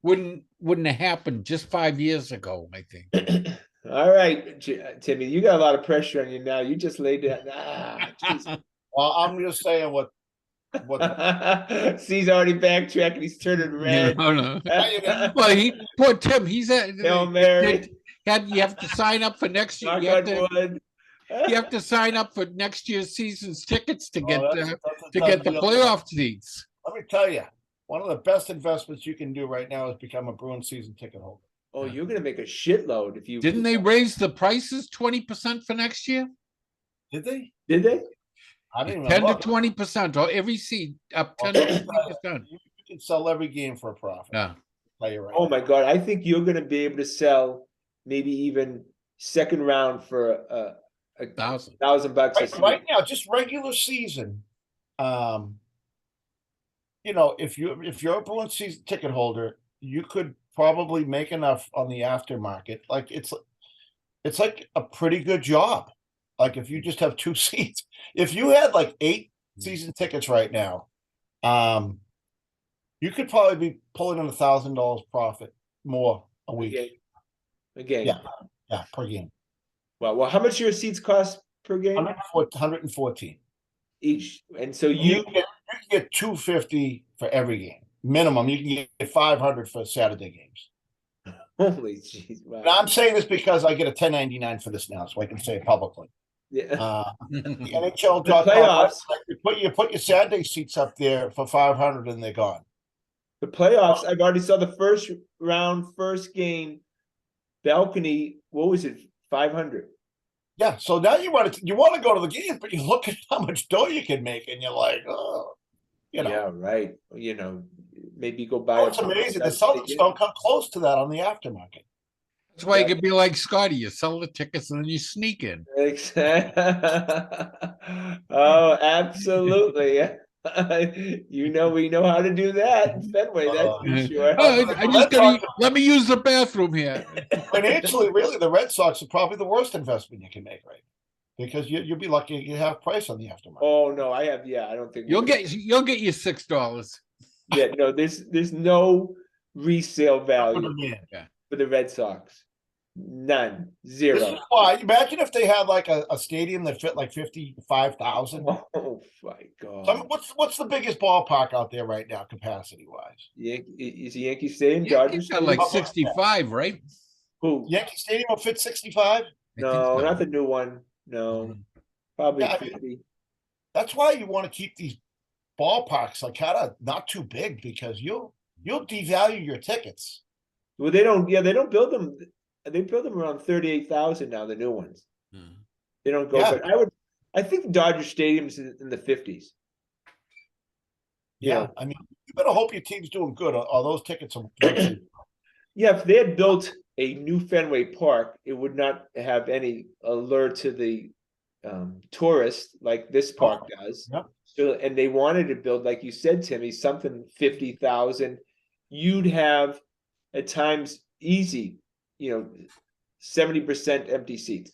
S2: wouldn't have happened just 5 years ago. I think.
S1: All right, Timmy, you got a lot of pressure on you now. You just laid down.
S3: Well, I'm just saying what.
S1: He's already backtracking. He's turning red.
S2: No. Well, poor Tim. He's
S1: married.
S2: You have to sign up for next year. You have to sign up for next year's season's tickets to get the playoff seats.
S3: Let me tell you, one of the best investments you can do right now is become a Bruins season ticket holder.
S1: Oh, you're going to make a shitload if you
S2: didn't. They raise the prices 20% for next year?
S3: Did they?
S1: Did they?
S3: I didn't
S2: 10 to 20%, or every seat up 10 to 20%.
S3: You can sell every game for a profit.
S2: Yeah.
S1: Oh my God! I think you're going to be able to sell maybe even second round for a
S2: 1,000.
S1: $1,000 a seat.
S3: Right now, just regular season. If you're a Bruins season ticket holder, you could probably make enough on the aftermarket. Like it's like a pretty good job. Like if you just have 2 seats, if you had like 8 season tickets right now, you could probably be pulling in $1,000 profit more a week.
S1: A game.
S3: Yeah, per game.
S1: Well, how much your seats cost per game?
S3: 114
S1: Each, and so
S3: you can get $250 for every game minimum. You can get $500 for Saturday games.
S1: Holy jeez! Wow.
S3: Now I'm saying this because I get a 1099 for this now, so I can say it publicly.
S1: Yeah.
S3: The NHL
S1: The playoffs.
S3: You put your Saturday seats up there for $500 and they're gone.
S1: The playoffs. I've already saw the first round, first game, balcony. What was it? 500.
S3: Yeah, so now you want to go to the game, but you look at how much dough you can make, and you're like, oh,
S1: Yeah, right. Maybe go buy.
S3: It's amazing. The Celtics don't come close to that on the aftermarket.
S2: That's why you could be like Scotty. You sell the tickets and then you sneak in.
S1: Oh, absolutely. We know how to do that in Fenway. That's for sure.
S2: Let me use the bathroom here.
S3: Financially, really, the Red Sox are probably the worst investment you can make, right? Because you'll be lucky you have price on the aftermarket.
S1: Oh no, I have. Yeah, I don't think
S2: you'll get your $6.
S1: Yeah, no, there's no resale value for the Red Sox. None. Zero.
S3: This is why. Imagine if they had like a stadium that fit like 55,000.
S1: Oh my god!
S3: What's the biggest ballpark out there right now, capacity wise?
S1: Is Yankee Stadium?
S2: Dodgers got like 65, right?
S3: Who? Yankee Stadium will fit 65.
S1: No, not the new one. No, probably 50.
S3: That's why you want to keep these ballparks like kind of not too big, because you'll devalue your tickets.
S1: Well, they don't. Yeah, they don't build them. They build them around 38,000 now. The new ones. They don't go. Yeah. But I think Dodger Stadium's in the 50s.
S3: Yeah, I mean, you better hope your team's doing good, or those tickets are.
S1: Yeah, if they had built a new Fenway Park, it would not have any allure to the tourist like this park does.
S3: Yep.
S1: So, and they wanted to build, like you said, Timmy, something 50,000. You'd have at times easy, 70% empty seats.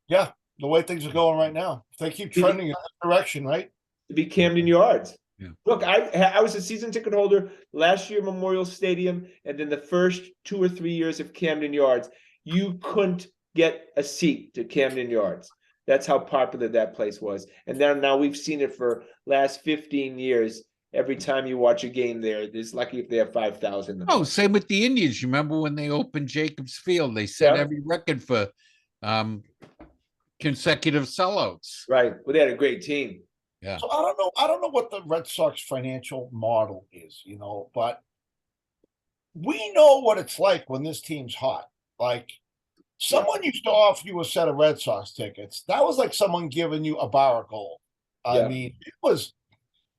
S3: Yeah, the way things are going right now, if they keep trending in that direction, right?
S1: To be Camden Yards.
S2: Yeah.
S1: Look, I was a season ticket holder last year, Memorial Stadium, and then the first 2 or 3 years of Camden Yards. You couldn't get a seat to Camden Yards. That's how popular that place was. And then now we've seen it for last 15 years. Every time you watch a game there, it's lucky if they have 5,000.
S2: Oh, same with the Indians. You remember when they opened Jacobs Field? They set every record for consecutive sellouts.
S1: Right. Well, they had a great team.
S2: Yeah.
S3: So I don't know what the Red Sox financial model is, but we know what it's like when this team's hot. Like, someone used to offer you a set of Red Sox tickets. That was like someone giving you a bar of gold. I mean, it was.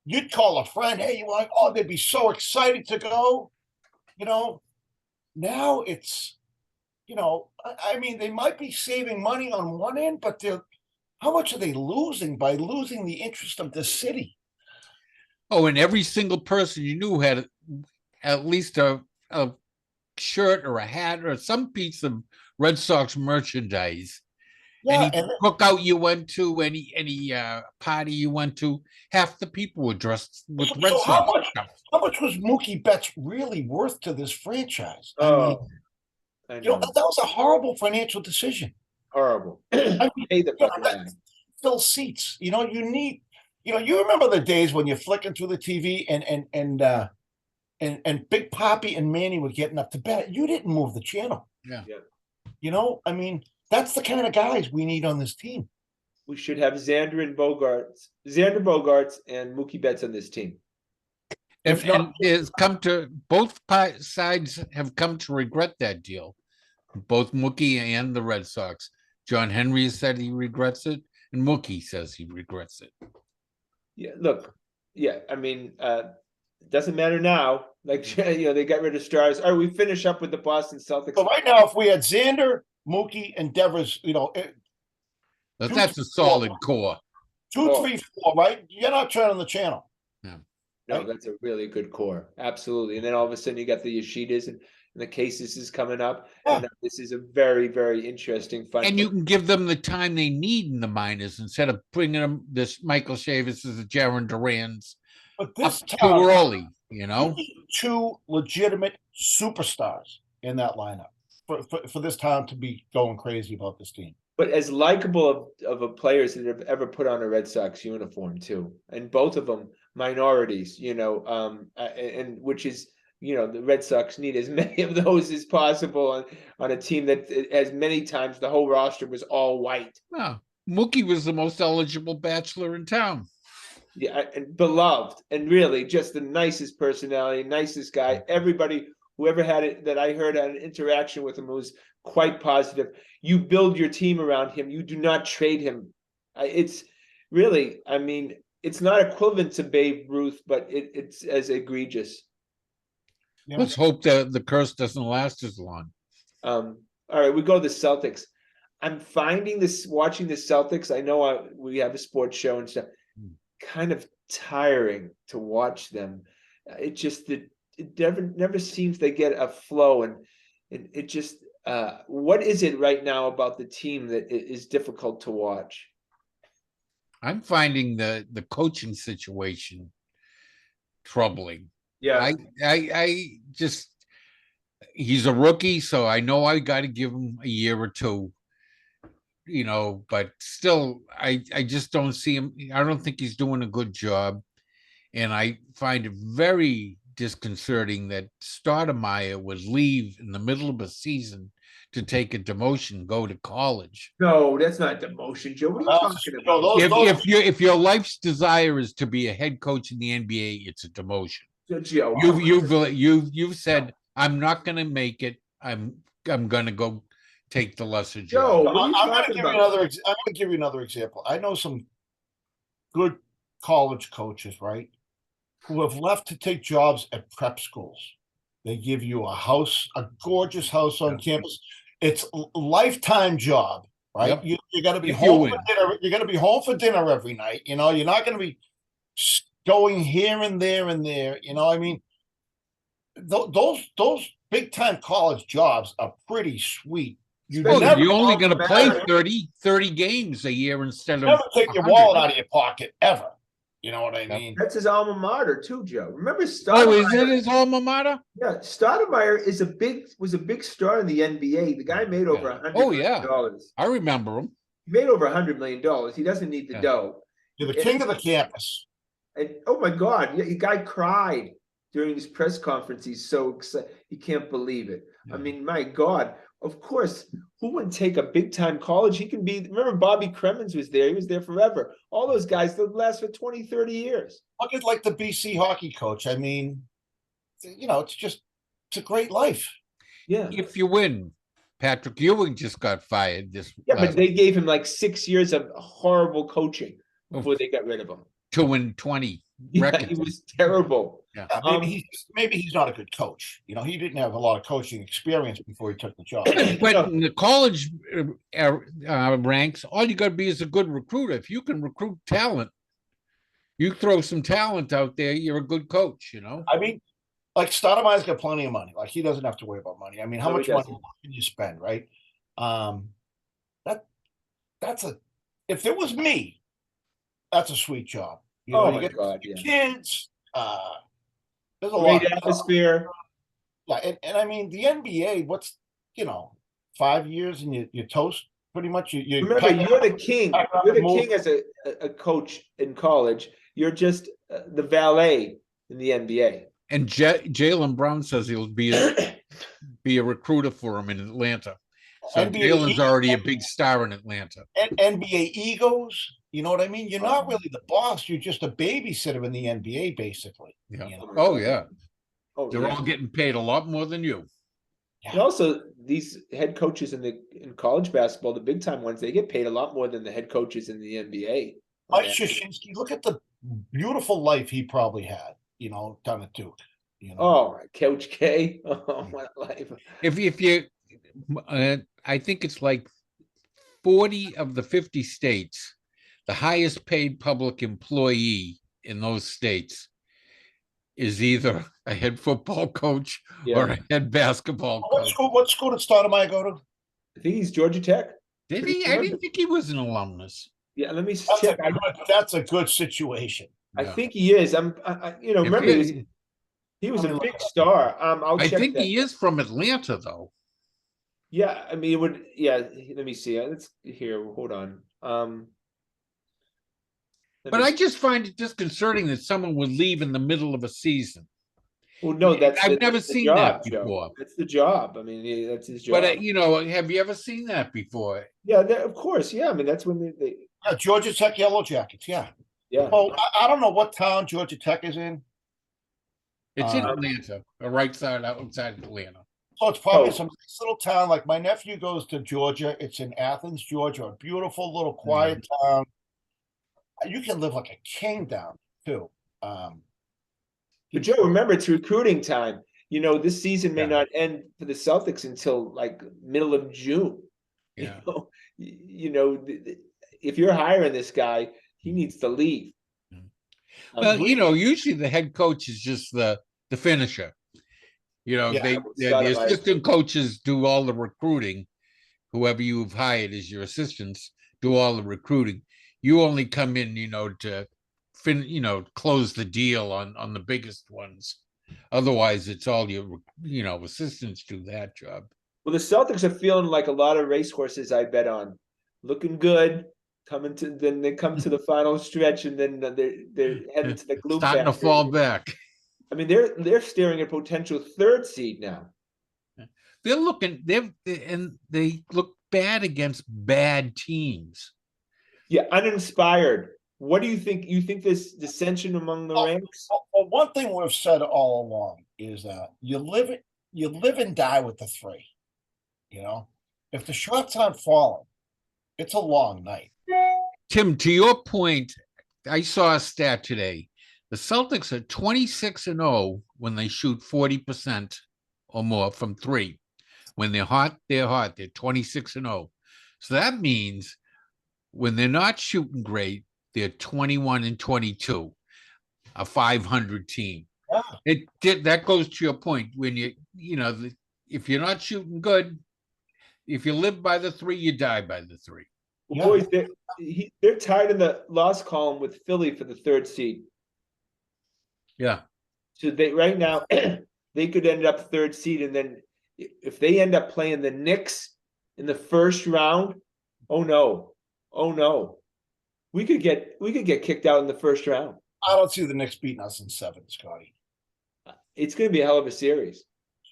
S3: You'd call a friend, hey, you want? Oh, they'd be so excited to go. Now it's, I mean, they might be saving money on one end, but how much are they losing by losing the interest of the city?
S2: Oh, and every single person you knew had at least a shirt or a hat or some piece of Red Sox merchandise.
S3: Yeah,
S2: any cookout you went to, any party you went to, half the people were dressed with Red Sox stuff.
S3: How much was Mookie Betts really worth to this franchise?
S1: I
S3: mean, that was a horrible financial decision.
S1: Horrible.
S3: I mean, fill seats. You need. You remember the days when you're flicking through the TV and Big Papi and Manny were getting up to bat. You didn't move the channel.
S2: Yeah.
S3: I mean. That's the kind of guys we need on this team.
S1: We should have Xander Bogaerts and Mookie Betts on this team.
S2: And it's come to both sides have come to regret that deal. Both Mookie and the Red Sox. John Henry said he regrets it, and Mookie says he regrets it.
S1: Yeah, look, I mean, it doesn't matter now. Like, they got rid of stars. All right, we finish up with the Boston Celtics.
S3: So right now, if we had Xander, Mookie, and Devers,
S2: But
S3: Two,
S2: that's a
S3: three,
S2: solid
S3: four.
S2: core.
S3: 2,
S1: Oh.
S3: 3, 4, right? You're not turning the channel.
S2: Yeah.
S1: No,
S3: Right.
S1: that's a really good core. Absolutely. And then all of a sudden you got the Yoshidas and the Cases is coming up.
S3: Yeah.
S1: And this is a very, very interesting fun.
S2: And you can give them the time they need in the minors instead of bringing them this Michael Chavis, the Jaron Durans
S3: But
S2: up
S3: this
S2: too
S3: town,
S2: early, you
S3: you
S2: know?
S3: need 2 legitimate superstars in that lineup for this town to be going crazy about this team.
S1: But as likable of a players that have ever put on a Red Sox uniform too, and both of them minorities, and which is, the Red Sox need as many of those as possible on a team that as many times the whole roster was all white.
S2: Well, Mookie was the most eligible bachelor in town.
S1: Yeah, and beloved, and really just the nicest personality, nicest guy. Everybody, whoever had it that I heard had an interaction with him was quite positive. You build your team around him. You do not trade him. It's really, I mean, it's not equivalent to Babe Ruth, but it's as egregious.
S3: Yeah.
S2: Let's hope that the curse doesn't last as long.
S1: All right, we go to the Celtics. I'm finding this watching the Celtics. I know we have a sports show and stuff. Kind of tiring to watch them. It never seems they get a flow, and it just what is it right now about the team that is difficult to watch?
S2: I'm finding the coaching situation troubling.
S1: Yeah,
S2: I just, he's a rookie, so I know I got to give him a year or two, but still, I just don't see him. I don't think he's doing a good job. And I find it very disconcerting that Stoudemire would leave in the middle of a season to take a demotion, go to college.
S1: no, that's not demotion, Joe. What are you talking about?
S2: If your life's desire is to be a head coach in the NBA, it's a demotion.
S1: Joe,
S2: You've said, I'm not going to make it. I'm going to go take the lesser
S1: Joe,
S2: job.
S1: what are you
S3: I'm going to
S1: talking
S3: give you
S1: about?
S3: I'm going to give you another example. I know some good college coaches, right, who have left to take jobs at prep schools. They give you a house, a gorgeous house on campus. It's a lifetime job, right?
S2: Yep.
S3: You got to be
S2: If you
S3: home
S2: win.
S3: for dinner. You're going to be home for dinner every night. You're not going to be going here and there and there. I mean, those big time college jobs are pretty sweet.
S2: You're only going to play 30 games a year instead of
S3: never take your
S2: 100.
S3: wallet out of your pocket ever. You know what I mean?
S1: That's his alma mater too, Joe. Remember
S2: Oh, is
S1: Stoudemire?
S2: it his alma mater?
S1: Yeah, Stoudemire was a big star in the NBA. The guy made over $100 million.
S2: I remember him.
S1: He made over $100 million. He doesn't need the dough.
S3: You're the king of the campus.
S1: And oh my God, the guy cried during his press conference. He's so excited. He can't believe it. I mean, my God, of course, who wouldn't take a big time college? He can be, remember Bobby Cremins was there. He was there forever. All those guys, they'll last for 20, 30 years.
S3: Look at like the BC hockey coach. I mean, it's a great life.
S1: Yeah.
S2: If you win, Patrick Ewing just got fired this.
S1: Yeah, but they gave him like 6 years of horrible coaching before they got rid of him.
S2: 2-20.
S1: Yeah, he was terrible.
S2: Yeah.
S3: Maybe he's not a good coach. He didn't have a lot of coaching experience before he took the job.
S2: But in the college ranks, all you got to be is a good recruiter. If you can recruit talent, you throw some talent out there, you're a good coach,
S3: I mean, like Stoudemire's got plenty of money. Like he doesn't have to worry about money. I mean, how much money can you spend, right? If it was me, that's a sweet job.
S1: Oh
S3: you
S1: my
S3: get
S1: God, yeah.
S3: kids. There's a
S1: Great
S3: lot.
S1: atmosphere.
S3: Yeah, and I mean the NBA. What's 5 years and you toast pretty much. You
S1: Remember, you're the king. You're the
S3: move.
S1: king as a coach in college. You're just the valet in the NBA.
S2: And Jaylen Brown says he'll be a recruiter for him in Atlanta. So Jalen's already a big star in Atlanta.
S3: NBA egos. You know what I mean? You're not really the boss. You're just a babysitter in the NBA, basically.
S2: Yeah.
S1: Oh
S2: They're all getting paid a lot more than you.
S1: And also, these head coaches in college basketball, the big time ones, they get paid a lot more than the head coaches in the NBA.
S3: Mike Krzyzewski, look at the beautiful life he probably had, down at Duke.
S1: Oh, Coach K. Oh, what a life.
S2: If you, I think it's like 40 of the 50 states, the highest paid public employee in those states is either a head football coach or a head basketball coach.
S3: What school did Stoudemire go to?
S1: I think he's Georgia Tech.
S2: Did
S1: Pretty
S2: he?
S1: sure.
S2: I didn't think he was an alumnus.
S1: Yeah, let me
S3: That's
S1: check.
S3: that's a good situation.
S1: I
S2: Yeah.
S1: think he is. Remember he was a big star. I'll
S2: I
S1: check
S2: think
S1: that.
S2: he is from Atlanta, though.
S1: Yeah, I mean, it would. Yeah, let me see. Let's here. Hold on.
S2: But I just find it disconcerting that someone would leave in the middle of a season.
S1: Well, no,
S2: I've never seen that before.
S1: That's the job. I mean, that's his job.
S2: But have you ever seen that before?
S1: Yeah, of course. Yeah, I mean, that's when they
S3: Georgia Tech Yellow Jackets. Yeah.
S1: yeah.
S3: Oh, I don't know what town Georgia Tech is in.
S2: It's in Atlanta, the right side outside Atlanta.
S3: So it's probably some nice little town. Like my nephew goes to Georgia. It's in Athens, Georgia, a beautiful little quiet town. You can live like a king down too.
S1: But Joe, remember, it's recruiting time. This season may not end for the Celtics until like middle of June.
S2: Yeah.
S1: If you're hiring this guy, he needs to leave.
S2: Well, usually the head coach is just the finisher. The assistant coaches do all the recruiting. Whoever you've hired as your assistants do all the recruiting. You only come in, to close the deal on the biggest ones. Otherwise, it's all your, assistants do that job.
S1: Well, the Celtics are feeling like a lot of racehorses I bet on. Looking good, then they come to the final stretch, and then they're headed to the glue
S2: starting
S1: factory.
S2: to fall back.
S1: I mean, they're staring at potential third seed now.
S2: They look bad against bad teams.
S1: Yeah, uninspired. What do you think? You think there's dissension among the ranks?
S3: Well, one thing we've said all along is that you live and die with the three. If the shots aren't falling, it's a long night.
S2: Tim, to your point, I saw a stat today. The Celtics are 26-0 when they shoot 40% or more from three. When they're hot, they're hot. They're 26-0. So that means when they're not shooting great, they're 21-22, a 500 team.
S3: Yeah.
S2: That goes to your point. When if you're not shooting good, if you live by the three, you die by the three.
S1: Well, boys, they're tied in the loss column with Philly for the third seed.
S2: Yeah.
S1: So right now they could end up third seed, and then if they end up playing the Knicks in the first round, oh no, we could get kicked out in the first round.
S3: I don't see the Knicks beating us in 7, Scotty.
S1: It's going to be a hell of a series.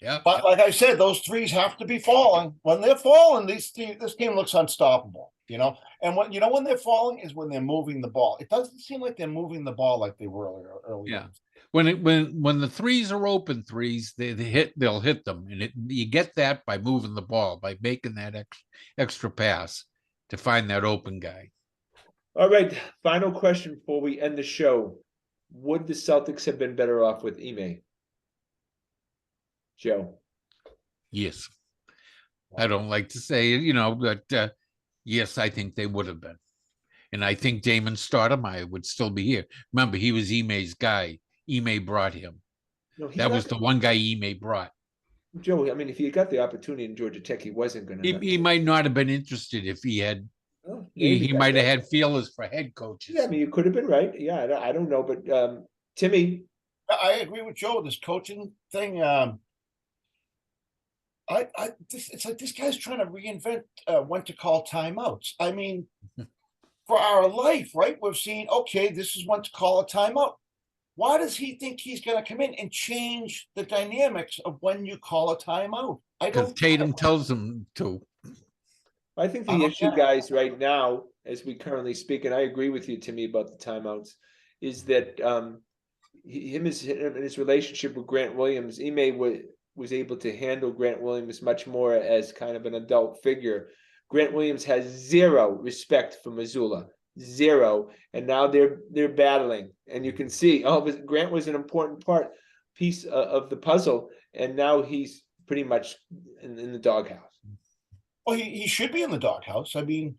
S2: Yeah,
S3: but like I said, those threes have to be falling. When they're falling, this team looks unstoppable. And when they're falling is when they're moving the ball. It doesn't seem like they're moving the ball like they were earlier.
S2: Yeah, when the threes are open threes, they'll hit them, and you get that by moving the ball, by making that extra pass to find that open guy.
S1: All right, final question before we end the show: would the Celtics have been better off with Ime? Joe?
S2: Yes. I don't like to say, but yes, I think they would have been. And I think Damon Stoudemire would still be here. Remember, he was Ime's guy. Ime brought him. No, that was the one guy Ime brought.
S1: Joe, I mean, if he got the opportunity in Georgia Tech, he wasn't going to.
S2: He might not have been interested if he had. Oh, he might have had feelers for head coaches.
S1: Yeah, I mean, you could have been right. Yeah, I don't know, but Timmy.
S3: I agree with Joe. This coaching thing. It's like this guy's trying to reinvent when to call timeouts. I mean, for our life, right? We've seen, okay, this is when to call a timeout. Why does he think he's going to come in and change the dynamics of when you call a timeout?
S2: Because Tatum tells him to.
S1: I think the issue, guys, right now, as we currently speak, and I agree with you, Timmy, about the timeouts, is that his relationship with Grant Williams, Ime was able to handle Grant Williams much more as kind of an adult figure. Grant Williams has zero respect for Mazzulla, zero, and now they're battling, and you can see, Grant was an important piece of the puzzle, and now he's pretty much in the doghouse.
S3: Well, he should be in the doghouse. I mean,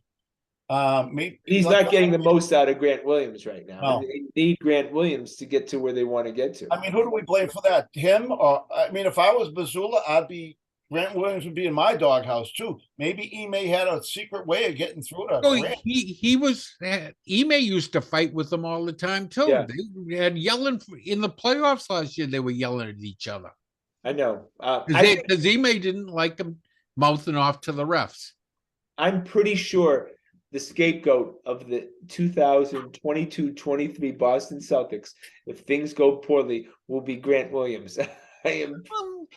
S3: Maybe
S1: He's
S3: like
S1: not getting the most out of Grant Williams right now.
S3: No.
S1: They need Grant Williams to get to where they want to get to.
S3: I mean, who do we blame for that? Him or I mean, if I was Missoula, I'd be Grant Williams would be in my doghouse too. Maybe Ime had a secret way of getting through to
S2: Oh,
S3: Grant.
S2: he was Ime used to fight with them all the time too.
S1: Yeah.
S2: They had yelling in the playoffs last year. They were yelling at each other
S1: I know.
S2: because Ime didn't like them mouthing off to the refs.
S1: I'm pretty sure the scapegoat of the 2022-23 Boston Celtics, if things go poorly, will be Grant Williams. I am.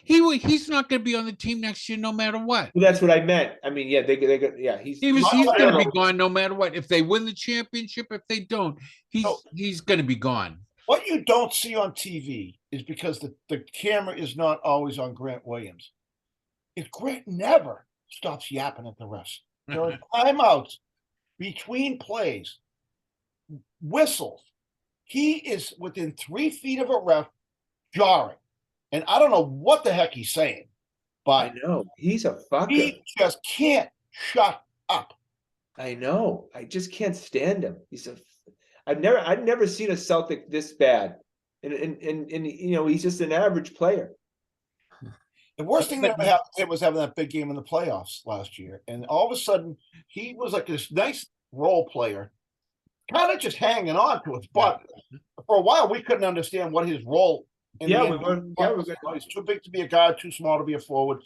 S2: He's not going to be on the team next year, no matter what.
S1: Well, that's what I meant. I mean, yeah, yeah, he's
S2: He's going to be gone no matter what. If they win the championship, if they don't, he's going to be gone.
S3: What you don't see on TV is because the camera is not always on Grant Williams. If Grant never stops yapping at the refs, there are timeouts between plays, whistles. He is within 3 feet of a ref, jarring. And I don't know what the heck he's saying,
S1: I
S3: but
S1: know he's a fucker.
S3: he just can't shut up.
S1: I know. I just can't stand him. I've never seen a Celtic this bad, and you know he's just an average player.
S3: The worst thing that ever happened to him was having that big game in the playoffs last year, and all of a sudden he was like this nice role player, kind of just hanging on to it. But for a while, we couldn't understand what his role.
S1: Yeah, we were. Yeah,
S3: he's too big to be a guard, too small to be a forward.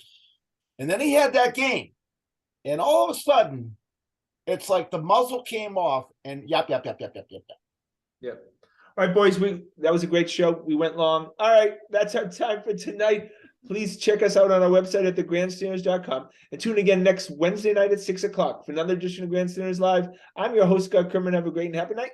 S3: And then he had that game, and all of a sudden, it's like the muzzle came off, and yap.
S1: Yeah. All right, boys. That was a great show. We went long. All right, that's our time for tonight. Please check us out on our website at thegrandstanders.com and tune again next Wednesday night at 6 o'clock for another edition of Grandstanders Live. I'm your host, Scott Kerman. Have a great and happy night.